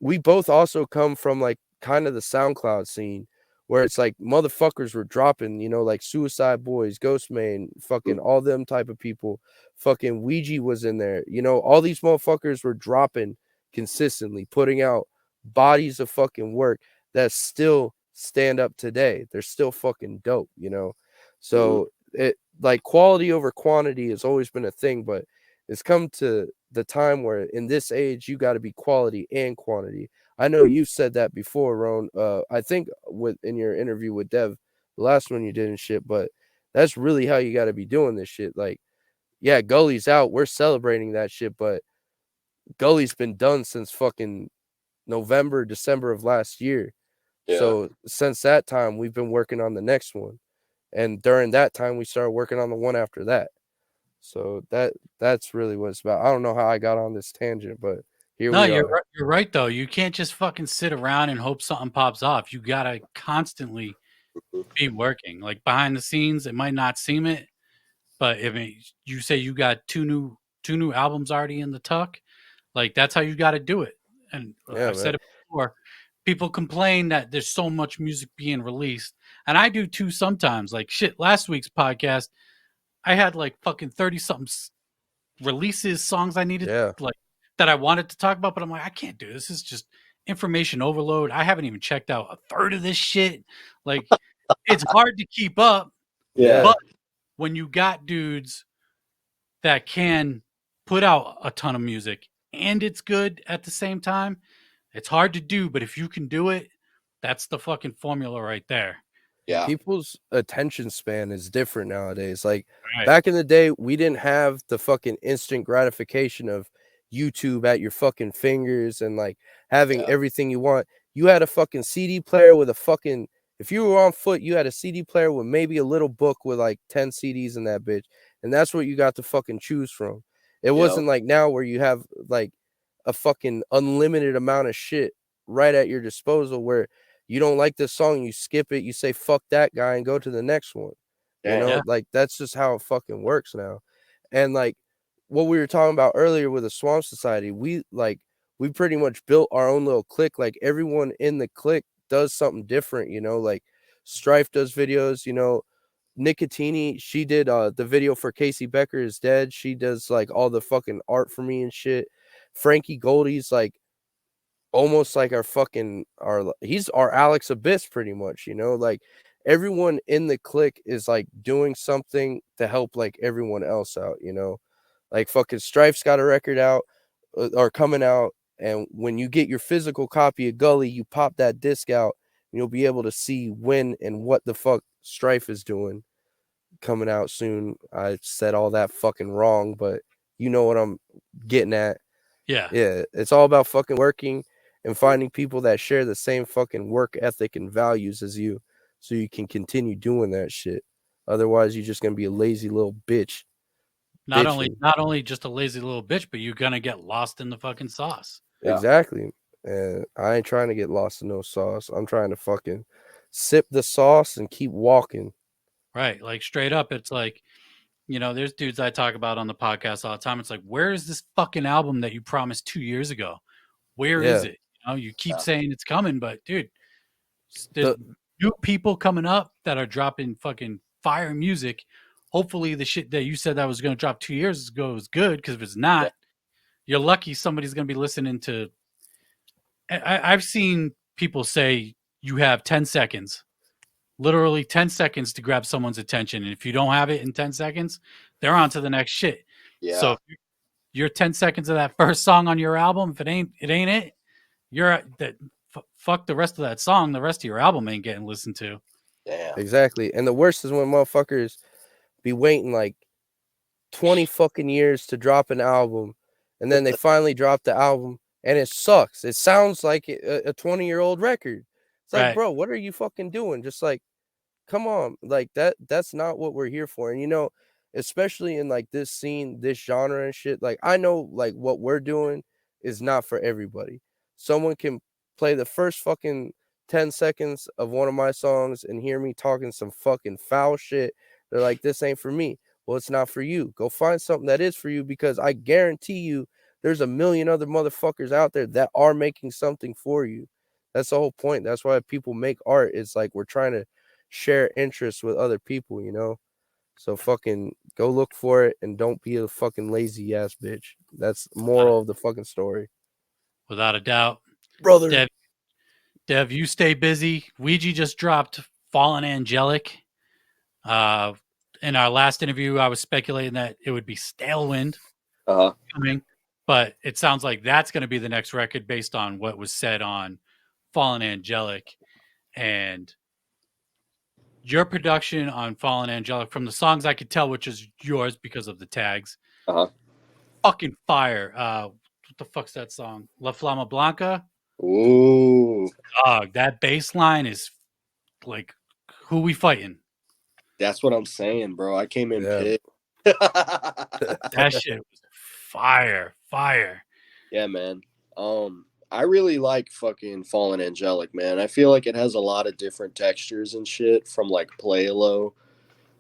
we both also come from like kind of the SoundCloud scene where it's like motherfuckers were dropping, you know, like Suicide Boys, Ghostman, fucking all them type of people. Fucking Ouija was in there. You know, all these motherfuckers were dropping consistently, putting out bodies of fucking work that still stand up today. They're still fucking dope, you know. Mhm. So it like quality over quantity has always been a thing, but it's come to the time where in this age you got to be quality and quantity. I know you've said that before, Ron. I think with in your interview with Dev, the last one you did and shit, but that's really how you got to be doing this shit. Like, yeah, Gully's out. We're celebrating that shit, but Gully's been done since fucking November, December of last year. Yeah. So since that time, we've been working on the next one, and during that time, we started working on the one after that. So that's really what it's about. I don't know how I got on this tangent, but here No, we are. you're right though. You can't just fucking sit around and hope something pops off. You gotta constantly be working. Like behind the scenes, it might not seem it, but if you say you got two new albums already in the tuck, like that's how you got to do it. And Yeah, I've man. said it before. People complain that there's so much music being released, and I do too sometimes. Like shit, last week's podcast, I had like fucking 30 something releases, songs I needed, Yeah. like that I wanted to talk about, but I'm like, I can't do this. This is just information overload. I haven't even checked out a third of this shit. Like, it's hard to keep up. Yeah. But when you got dudes that can put out a ton of music and it's good at the same time, it's hard to do. But if you can do it, that's the fucking formula right there. Yeah. People's attention span is different nowadays. Like Right. back in the day, we didn't have the fucking instant gratification of YouTube at your fucking fingers and like having everything you want. You had a fucking CD player with a fucking, if you were on foot, you had a CD player with maybe a little book with like 10 CDs in that bitch. And that's what you got to fucking choose from. It wasn't like now where you have like a fucking unlimited amount of shit right at your disposal where you don't like this song, you skip it, you say fuck that guy and go to the next one. You know, like that's just how it fucking works now. And like what we were talking about earlier with the Swamp Society, we pretty much built our own little clique. Like everyone in the clique does something different, you know, like Strife does videos, you know, Nicotini, she did the video for Casey Becker is Dead. She does like all the fucking art for me and shit. Frankie Goldie's like almost like he's our Alex Abyss pretty much, you know, like everyone in the clique is like doing something to help like everyone else out, you know, like fucking Strife's got a record out or coming out. And when you get your physical copy of Gully, you pop that disc out and you'll be able to see when and what the fuck Strife is doing coming out soon. I said all that fucking wrong, but you know what I'm getting at. Yeah. It's all about fucking working and finding people that share the same fucking work ethic and values as you so you can continue doing that shit. Otherwise, you're just going to be a lazy little bitch. Not only just a lazy little bitch, but you're going to get lost in the fucking sauce. Exactly. And I ain't trying to get lost in no sauce. I'm trying to fucking sip the sauce and keep walking. Right. Like straight up, it's like, you know, there's dudes I talk about on the podcast all the time. It's like, where is this fucking album that you promised 2 years ago? Where is it? You know, you keep saying it's coming, but dude, there's new people coming up that are dropping fucking fire music. Hopefully the shit that you said that was going to drop 2 years ago is good, because if it's not, you're lucky somebody's going to be listening to. I've seen people say you have 10 seconds, literally 10 seconds to grab someone's attention. And if you don't have it in 10 seconds, they're on to the next shit. Yeah. So if you're 10 seconds of that first song on your album, if it ain't it, you're that fuck the rest of that song. The rest of your album ain't getting listened to. Damn. Exactly. And the worst is when motherfuckers be waiting like 20 fucking years to drop an album, and then they finally drop the album and it sucks. It sounds like a 20-year-old record. It's like, bro, what are you fucking doing? Just like, come on, like that's not what we're here for. And you know, especially in like this scene, this genre and shit, like I know like what we're doing is not for everybody. Someone can play the first fucking 10 seconds of one of my songs and hear me talking some fucking foul shit. They're like, this ain't for me. Well, it's not for you. Go find something that is for you, because I guarantee you there's a million other motherfuckers out there that are making something for you. That's the whole point. That's why people make art. It's like we're trying to share interests with other people, you know? So fucking go look for it and don't be a fucking lazy ass bitch. That's the moral of the fucking story. Without a doubt. Brother. Dev, you stay busy. Ouija just dropped Fallen Angelic. In our last interview, I was speculating that it would be Stalewind coming, but it sounds like that's going to be the next record based on what was said on Fallen Angelic. And your production on Fallen Angelic, from the songs I could tell, which is yours because of the tags, fucking fire. What the fuck's that song? La Flama Blanca? Ooh. Dog, that bass line is like, who we fighting? That's what I'm saying, bro. I came in pissed. That shit was fire. Yeah, man. I really like fucking Fallen Angelic, man. I feel like it has a lot of different textures and shit from like Play Low,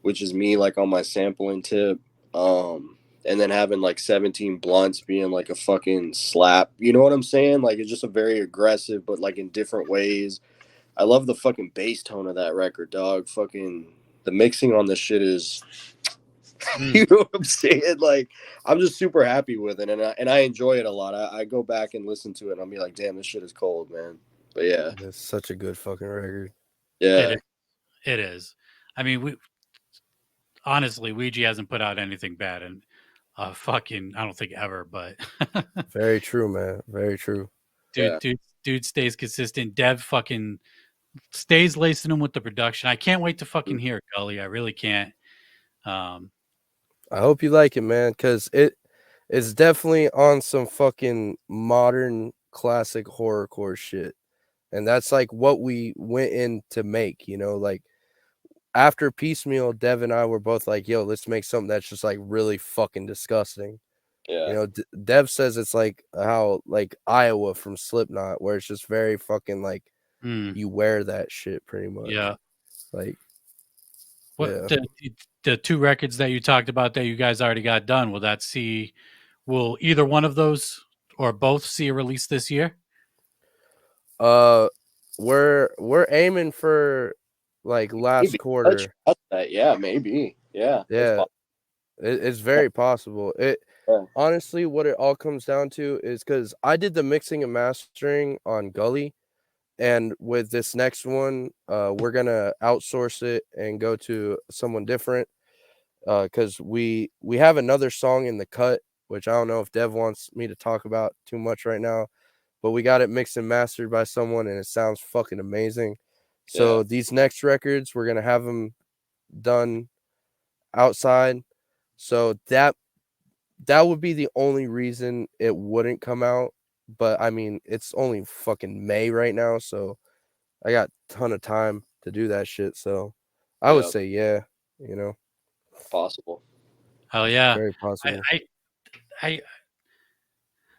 which is me like on my sampling tip. And then having like 17 Blunts being like a fucking slap. You know what I'm saying? Like it's just a very aggressive, but like in different ways. I love the fucking bass tone of that record, dog. Fucking the mixing on this shit is you know what I'm saying? Like, I'm just super happy with it, and I enjoy it a lot. I go back and listen to it, and I'll be like, damn, this shit is cold, man. But yeah, It's such a good fucking record. yeah. It is. I mean, honestly, Ouija hasn't put out anything bad in fucking, I don't think ever, but Very true, man. Very true. dude stays consistent. Dev fucking stays lacing him with the production. I can't wait to fucking hear Gully. I really can't. I hope you like it, man, because it's definitely on some fucking modern classic horrorcore shit. And that's like what we went in to make, you know, like after Piecemeal, Dev and I were both like, yo, let's make something that's just like really fucking disgusting. Yeah. You know, Dev says it's like how like Iowa from Slipknot, where it's just very fucking like you wear that shit pretty much. Yeah. Like, what yeah. the two records that you talked about that you guys already got done, will either one of those or both see a release this year? We're aiming for like last Maybe. quarter. Yeah, maybe. Yeah. Yeah. It's very possible. Honestly, what it all comes down to is because I did the mixing and mastering on Gully, and with this next one, we're gonna outsource it and go to someone different. Because we have another song in the cut, which I don't know if Dev wants me to talk about too much right now, but we got it mixed and mastered by someone, and it sounds fucking amazing. So these next records, we're gonna have them done outside. So that would be the only reason it wouldn't come out. But I mean, it's only fucking May right now, so I got a ton of time to do that shit. So I would say, yeah, you know, possible. Hell yeah. Very possible. I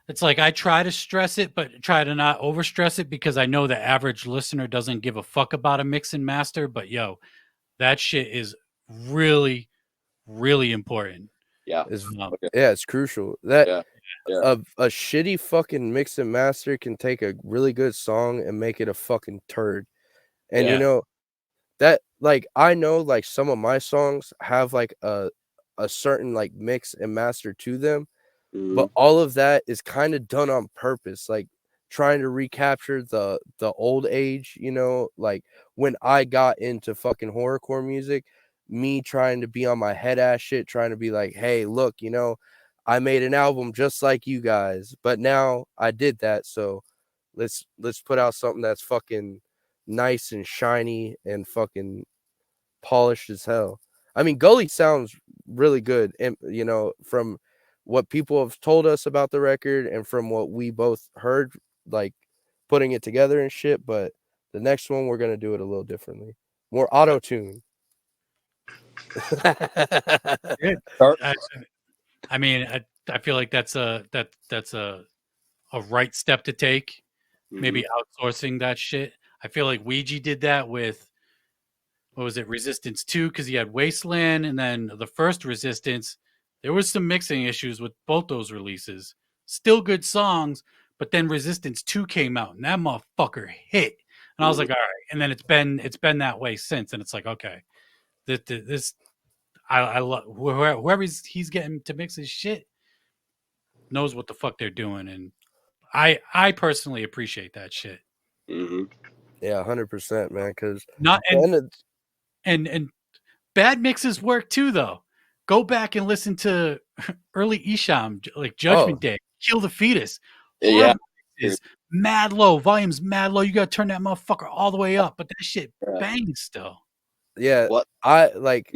it's like I try to stress it, but try to not over stress it because I know the average listener doesn't give a fuck about a mix and master. But yo, that shit is really, really important. Yeah. It's crucial. That a shitty fucking mix and master can take a really good song and make it a fucking turd. And you know, that like I know like some of my songs have like a certain like mix and master to them, but all of that is kind of done on purpose, like trying to recapture the old age, you know, like when I got into fucking horrorcore music, me trying to be on my head ass shit, trying to be like, hey, look, you know, I made an album just like you guys, but now I did that, so let's put out something that's fucking nice and shiny and fucking polished as hell. I mean, Gully sounds really good, and you know, from what people have told us about the record and from what we both heard, like putting it together and shit. But the next one, we're gonna do it a little differently, more auto tune. I mean, I feel like that's a right step to take. Maybe outsourcing that shit. I feel like Ouija did that with, what was it, Resistance 2, because he had Wasteland, and then the first Resistance, there was some mixing issues with both those releases. Still good songs, but then Resistance 2 came out, and that motherfucker hit. And I was like, all right. And then it's been that way since, and it's like, okay, this I love whoever he's getting to mix his shit knows what the fuck they're doing, and I personally appreciate that shit. Yeah, 100%, man. Because not and bad mixes work too, though. Go back and listen to early Isham, like Judgment Day, Kill the Fetus. Is mad low, volume's mad low. You gotta turn that motherfucker all the way up, but that shit bangs still. Yeah, what I like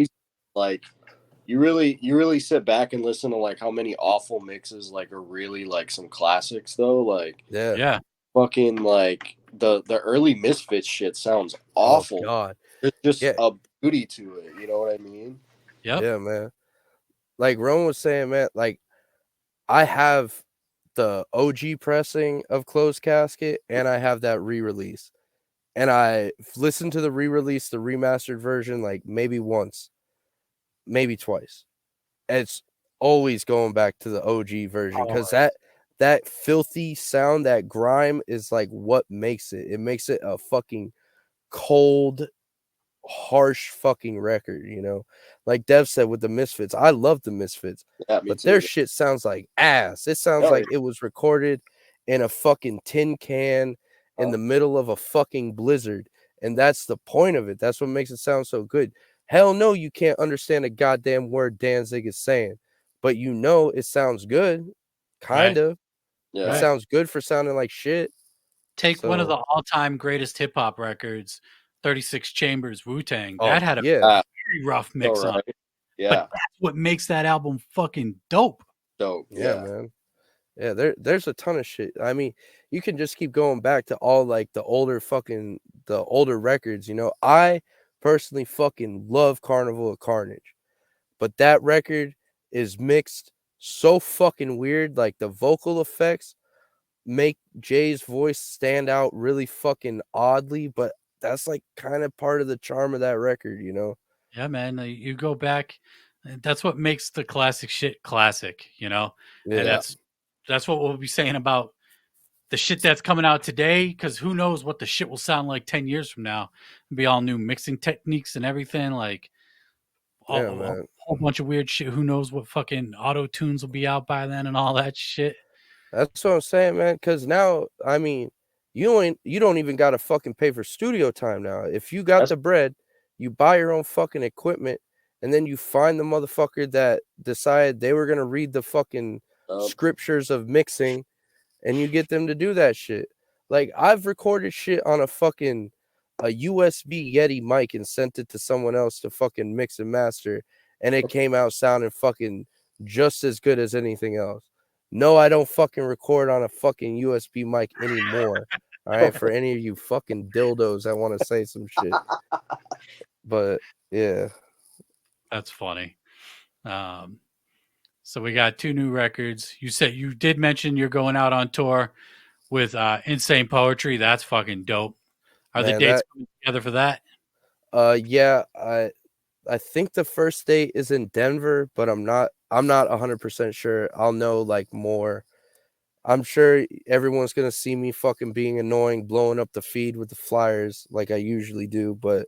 you really sit back and listen to like how many awful mixes like are really like some classics though. Like fucking like the early Misfits shit sounds awful. Oh God, there's just a beauty to it. You know what I mean? Yeah, man. Like Ron was saying, man. Like I have the OG pressing of Closed Casket, and I have that re-release. And I listened to the re-release, the remastered version, like maybe once, maybe twice. It's always going back to the OG version because that filthy sound, that grime is like what makes it. It makes it a fucking cold, harsh fucking record, you know? Like Dev said with the Misfits, I love the Misfits, but their shit sounds like ass. It sounds like it was recorded in a fucking tin can in the middle of a fucking blizzard. And that's the point of it. That's what makes it sound so good. Hell no, you can't understand a goddamn word Danzig is saying, but you know it sounds good. Kind of. Yeah. It sounds good for sounding like shit. Take one of the all-time greatest hip-hop records, 36 Chambers, Wu-Tang. That had a very rough mix on it. Yeah. But that's what makes that album fucking dope. Yeah, man. Yeah, there's a ton of shit. I mean, you can just keep going back to all like the older records, you know. I personally fucking love Carnival of Carnage. But that record is mixed so fucking weird. Like the vocal effects make Jay's voice stand out really fucking oddly, but that's like kind of part of the charm of that record, you know? Yeah, man. You go back, that's what makes the classic shit classic, you know? And that's what we'll be saying about the shit that's coming out today, because who knows what the shit will sound like 10 years from now. It'll be all new mixing techniques and everything, like a whole bunch of weird shit. Who knows what fucking auto tunes will be out by then and all that shit. That's what I'm saying, man. Because now, I mean, you don't even got to fucking pay for studio time now. If you got the bread, you buy your own fucking equipment, and then you find the motherfucker that decided they were gonna read the fucking scriptures of mixing, and you get them to do that shit. Like I've recorded shit on a USB Yeti mic and sent it to someone else to fucking mix and master, and it came out sounding fucking just as good as anything else. No, I don't fucking record on a fucking USB mic anymore. All right, for any of you fucking dildos that want to say some shit. But yeah, that's funny. So we got 2 new records. You said you did mention you're going out on tour with Insane Poetry. That's fucking dope. Are the dates coming together for that? Yeah, I think the first date is in Denver, but I'm not 100% sure. I'll know like more. I'm sure everyone's gonna see me fucking being annoying, blowing up the feed with the flyers like I usually do, but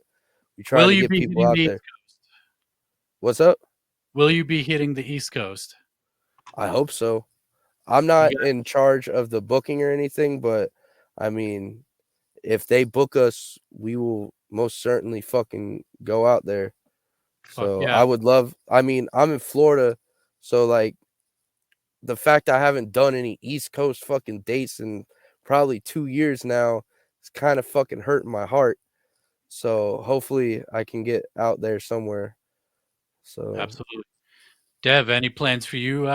we try to get people out there. What's up? Will you be hitting the East Coast? I hope so. I'm not in charge of the booking or anything, but I mean, if they book us, we will most certainly fucking go out there. So I would love, I mean, I'm in Florida, so like the fact I haven't done any East Coast fucking dates in probably 2 years now is kind of fucking hurting my heart. So hopefully I can get out there somewhere. So absolutely. Dev, any plans for you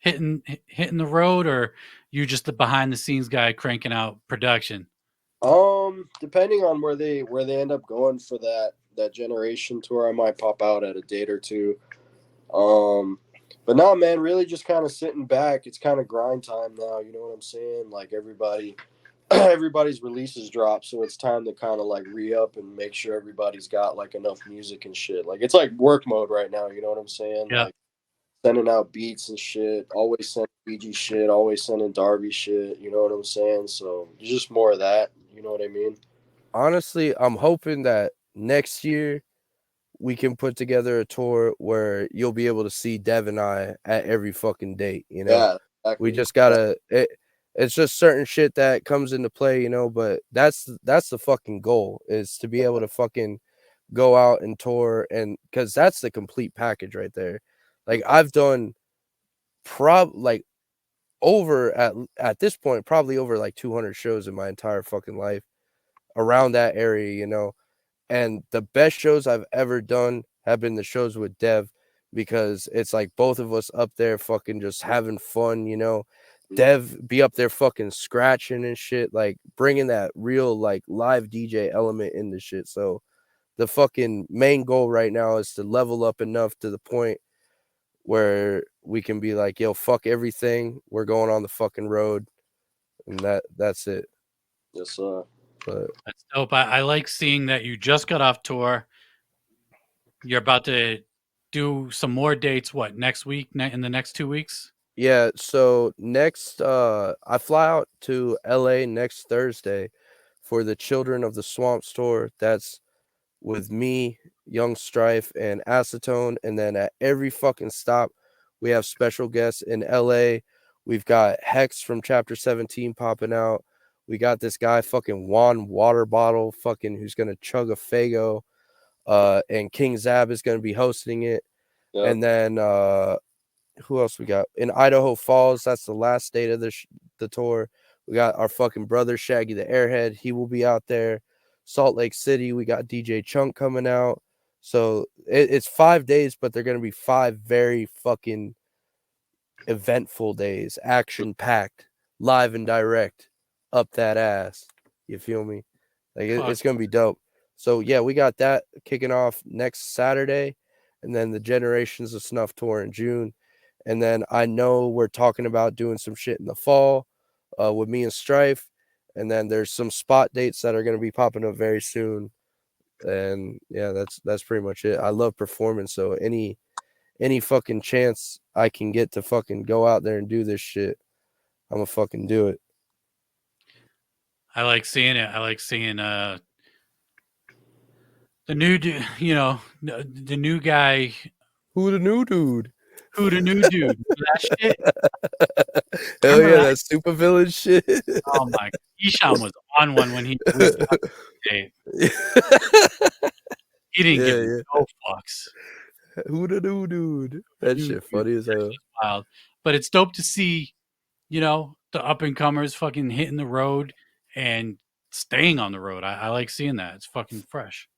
hitting the road, or you just the behind the scenes guy cranking out production? Depending on where they end up going for that generation tour, I might pop out at a date or two. But no, man, really just kind of sitting back. It's kind of grind time now. You know what I'm saying? Like everybody's releases drop, so it's time to kind of like re-up and make sure everybody's got like enough music and shit. Like it's like work mode right now. You know what I'm saying? Yeah. Like sending out beats and shit. Always sending BG shit. Always sending Darby shit. You know what I'm saying? So just more of that. You know what I mean? Honestly, I'm hoping that next year we can put together a tour where you'll be able to see Dev and I at every fucking date, you know? Yeah, exactly. We just gotta, it's just certain shit that comes into play, you know, but that's the fucking goal, is to be able to fucking go out and tour, and because that's the complete package right there. Like I've done over at this point, probably over like 200 shows in my entire fucking life around that area, you know? And the best shows I've ever done have been the shows with Dev, because it's like both of us up there fucking just having fun, you know? Dev be up there fucking scratching and shit, like bringing that real like live DJ element in the shit. So the fucking main goal right now is to level up enough to the point where we can be like, yo, fuck everything. We're going on the fucking road. And that's it. Yes, But That's dope. I like seeing that you just got off tour. You're about to do some more dates. What, next week? In the next 2 weeks? yeah, so next I fly out to LA next Thursday for the Children of the Swamps tour. That's with me, Young Strife, and Acetone. And then at every fucking stop, we have special guests in LA. We've got Hex from Chapter 17 popping out. We got this guy fucking Juan Water Bottle fucking who's gonna chug a Fago. And King Zab is gonna be hosting it. yeah. And then who else we got? In Idaho Falls, that's the last date of the tour. We got our fucking brother Shaggy the Airhead. He will be out there. Salt Lake City, we got DJ Chunk coming out. So it's 5 days, but they're gonna be 5 very fucking eventful days, action packed, live and direct, up that ass. You feel me? Like it's gonna be dope. So yeah, we got that kicking off next Saturday, and then the Generations of Snuff tour in June. And then I know we're talking about doing some shit in the fall with me and Strife. And then there's some spot dates that are going to be popping up very soon. And yeah, that's pretty much it. I love performing, so any fucking chance I can get to fucking go out there and do this shit, I'm gonna fucking do it. I like seeing it. I like seeing the new dude, the new guy. Who the new dude? Who the new dude? That shit. Hell Remember yeah, that? that super villain shit. Oh my! Isham was on one when he was He didn't give no fucks. Who the new dude? That shit funny as hell. Wild. But it's dope to see, the up and comers fucking hitting the road and staying on the road. I like seeing that. It's fucking fresh.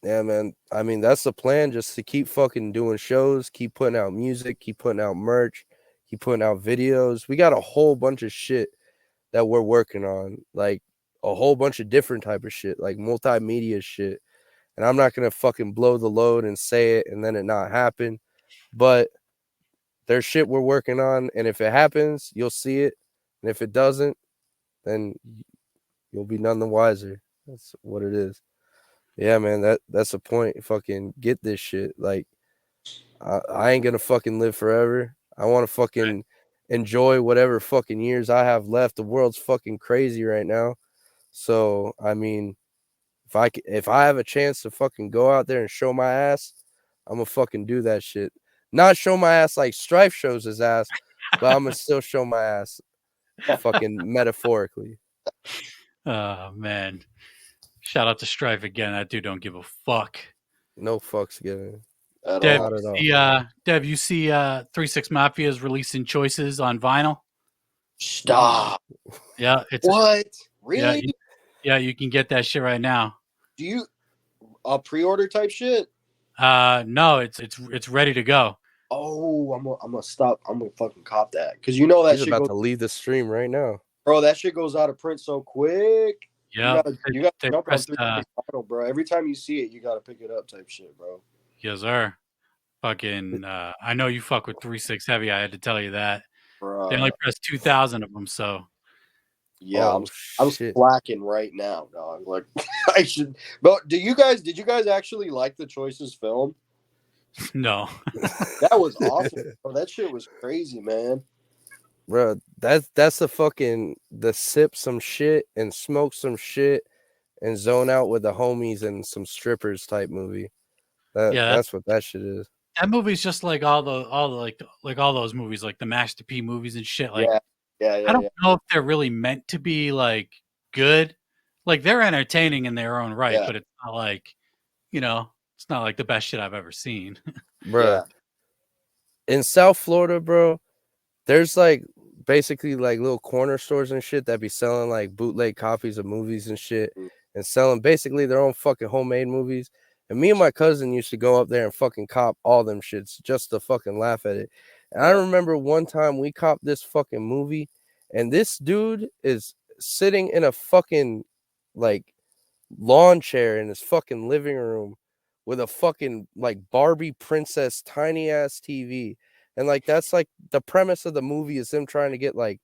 Yeah, man. I mean, that's the plan, just to keep fucking doing shows, keep putting out music, keep putting out merch, keep putting out videos. We got a whole bunch of shit that we're working on, like a whole bunch of different type of shit, like multimedia shit. And I'm not gonna fucking blow the load and say it and then it not happen. But there's shit we're working on, and if it happens, you'll see it. And if it doesn't, then you'll be none the wiser. That's what it is. Yeah, man, that's the point. Fucking get this shit. Like, I ain't gonna fucking live forever. I want to fucking enjoy whatever fucking years I have left. The world's fucking crazy right now. So, I mean, if I have a chance to fucking go out there and show my ass, I'm gonna fucking do that shit. Not show my ass like Strife shows his ass, but I'm gonna still show my ass, fucking metaphorically. Oh man! Shout out to Strife again. That dude don't give a fuck. No fucks given. Dev, Not at all. Dev, you see 3-6 Mafia's releasing Choices on vinyl? Stop. Yeah, it's what? Really? Yeah, you can get that shit right now. Do you pre-order type shit? No, it's ready to go. Oh, I'm gonna stop. I'm gonna fucking cop that, because you know that He's shit about to leave the stream right now, bro. That shit goes out of print so quick. Yeah, you got to jump on 3 vinyl, bro. Every time you see it, you got to pick it up, type shit, bro. Yes, sir. Fucking, I know you fuck with 3-6 Heavy. I had to tell you that. Bro. They only pressed 2,000 of them, so. Yeah, I'm slacking right now, dog. Like, I should. But did you guys actually like the Choices film? No. That was awful. Bro. That shit was crazy, man. Bro, that's the sip some shit and smoke some shit and zone out with the homies and some strippers type movie. That's what that shit is. That movie's just like all those movies, like the Master P movies and shit. Like, yeah. I don't know if they're really meant to be like good. Like, they're entertaining in their own right, but it's not like, it's not like the best shit I've ever seen. Bro, in South Florida, bro, there's like basically like little corner stores and shit that be selling like bootleg copies of movies and shit, and selling basically their own fucking homemade movies. And me and my cousin used to go up there and fucking cop all them shits just to fucking laugh at it. And I remember one time we copped this fucking movie, and this dude is sitting in a fucking like lawn chair in his fucking living room with a fucking like Barbie princess tiny ass TV. And like that's like the premise of the movie is them trying to get like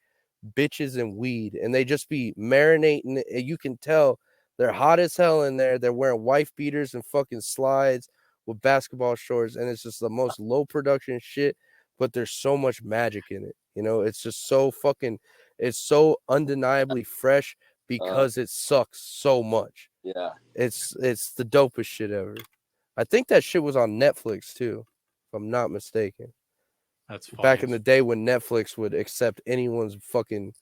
bitches and weed, and they just be marinating it. You can tell they're hot as hell in there. They're wearing wife beaters and fucking slides with basketball shorts, and it's just the most low production shit, but there's so much magic in it. You know, it's just so fucking, it's so undeniably fresh because it sucks so much. Yeah. It's the dopest shit ever. I think that shit was on Netflix too, if I'm not mistaken. That's funny. Back in the day when Netflix would accept anyone's fucking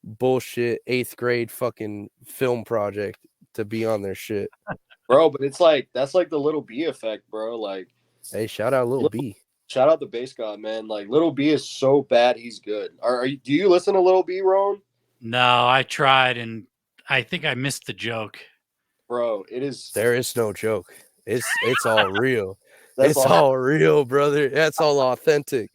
bullshit 8th grade fucking film project to be on their shit. Bro, but it's like, that's like the Little B effect, bro. Like, hey, shout out Lil B. Shout out the bass god, man. Like, Little B is so bad, he's good. Do you listen to Little B, Ron? No, I tried, and I think I missed the joke. Bro, it is. There is no joke. It's all real. It's all real, brother. That's all authentic.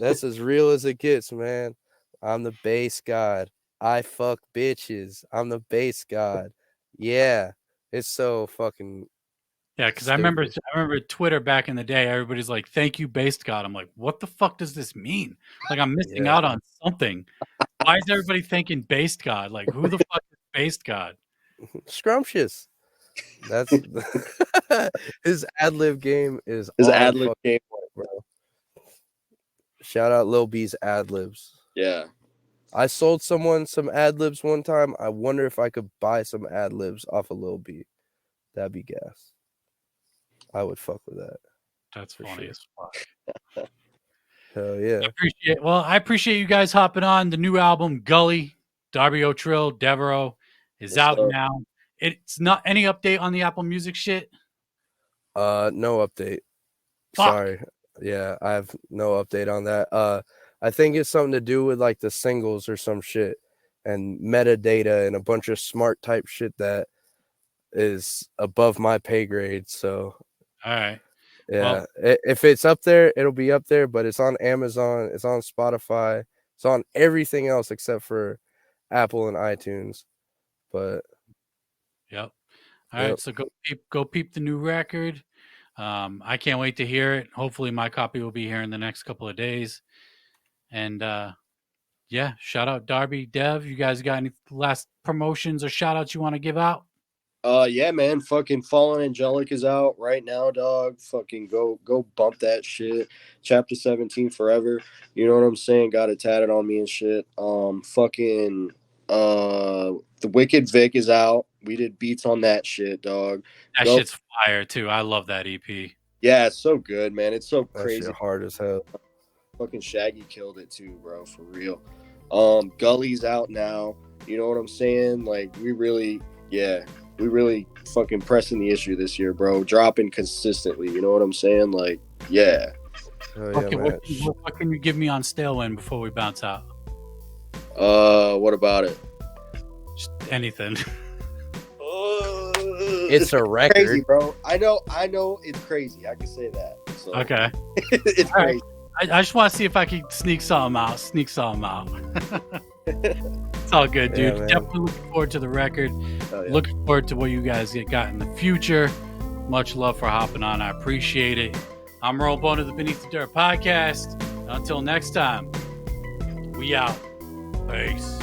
That's as real as it gets, man. I'm the bass god. I fuck bitches. I'm the bass god. Yeah. It's so fucking. Yeah, because I remember Twitter back in the day. Everybody's like, "Thank you, based God." I'm like, "What the fuck does this mean? Like, I'm missing out on something. Why is everybody thinking based God? Like, who the fuck is based God?" Scrumptious. That's his ad-lib game is his ad-lib game, bro. Shout out Lil B's ad-libs. Yeah. I sold someone some ad-libs one time. I wonder if I could buy some ad-libs off of Lil B. That'd be gas. I would fuck with that. That's funny as fuck. Hell yeah. I appreciate you guys hopping on. The new album, Gully, Darby O'Trill, Devereaux, is out now. It's not any update on the Apple Music shit? No update. Fuck. Sorry. Yeah, I have no update on that. I think it's something to do with like the singles or some shit and metadata and a bunch of smart type shit that is above my pay grade. So all right. Yeah. Well, if it's up there, it'll be up there, but it's on Amazon, it's on Spotify, it's on everything else except for Apple and iTunes. But yep. All right, so go peep the new record. I can't wait to hear it. Hopefully my copy will be here in the next couple of days. And yeah, shout out Darby, Dev. You guys got any last promotions or shout outs you want to give out? Yeah, man. Fucking Fallen Angelic is out right now, dog. Fucking go bump that shit. Chapter 17 forever. You know what I'm saying? Got it tatted on me and shit. Fucking The Wicked Vic is out. We did beats on that shit, dog. That shit's fire too. I love that EP. Yeah, it's so good, man. It's so crazy. That shit hard as hell. Fucking Shaggy killed it too, bro, for real. Gully's out now. You know what I'm saying? Like, we really fucking pressing the issue this year, bro. Dropping consistently. You know what I'm saying? Like, yeah. Okay, what can you give me on Stalewind before we bounce out? What about it? Just anything. It's a record, crazy, bro. I know it's crazy. I can say that. So. Okay. It's crazy. I just want to see if I can sneak something out. It's all good, dude. Yeah, definitely looking forward to the record. Looking forward to what you guys got in the future. Much love for hopping on. I appreciate it. I'm Roll Bone of the Beneath the Dirt podcast. Until next time, we out. Peace.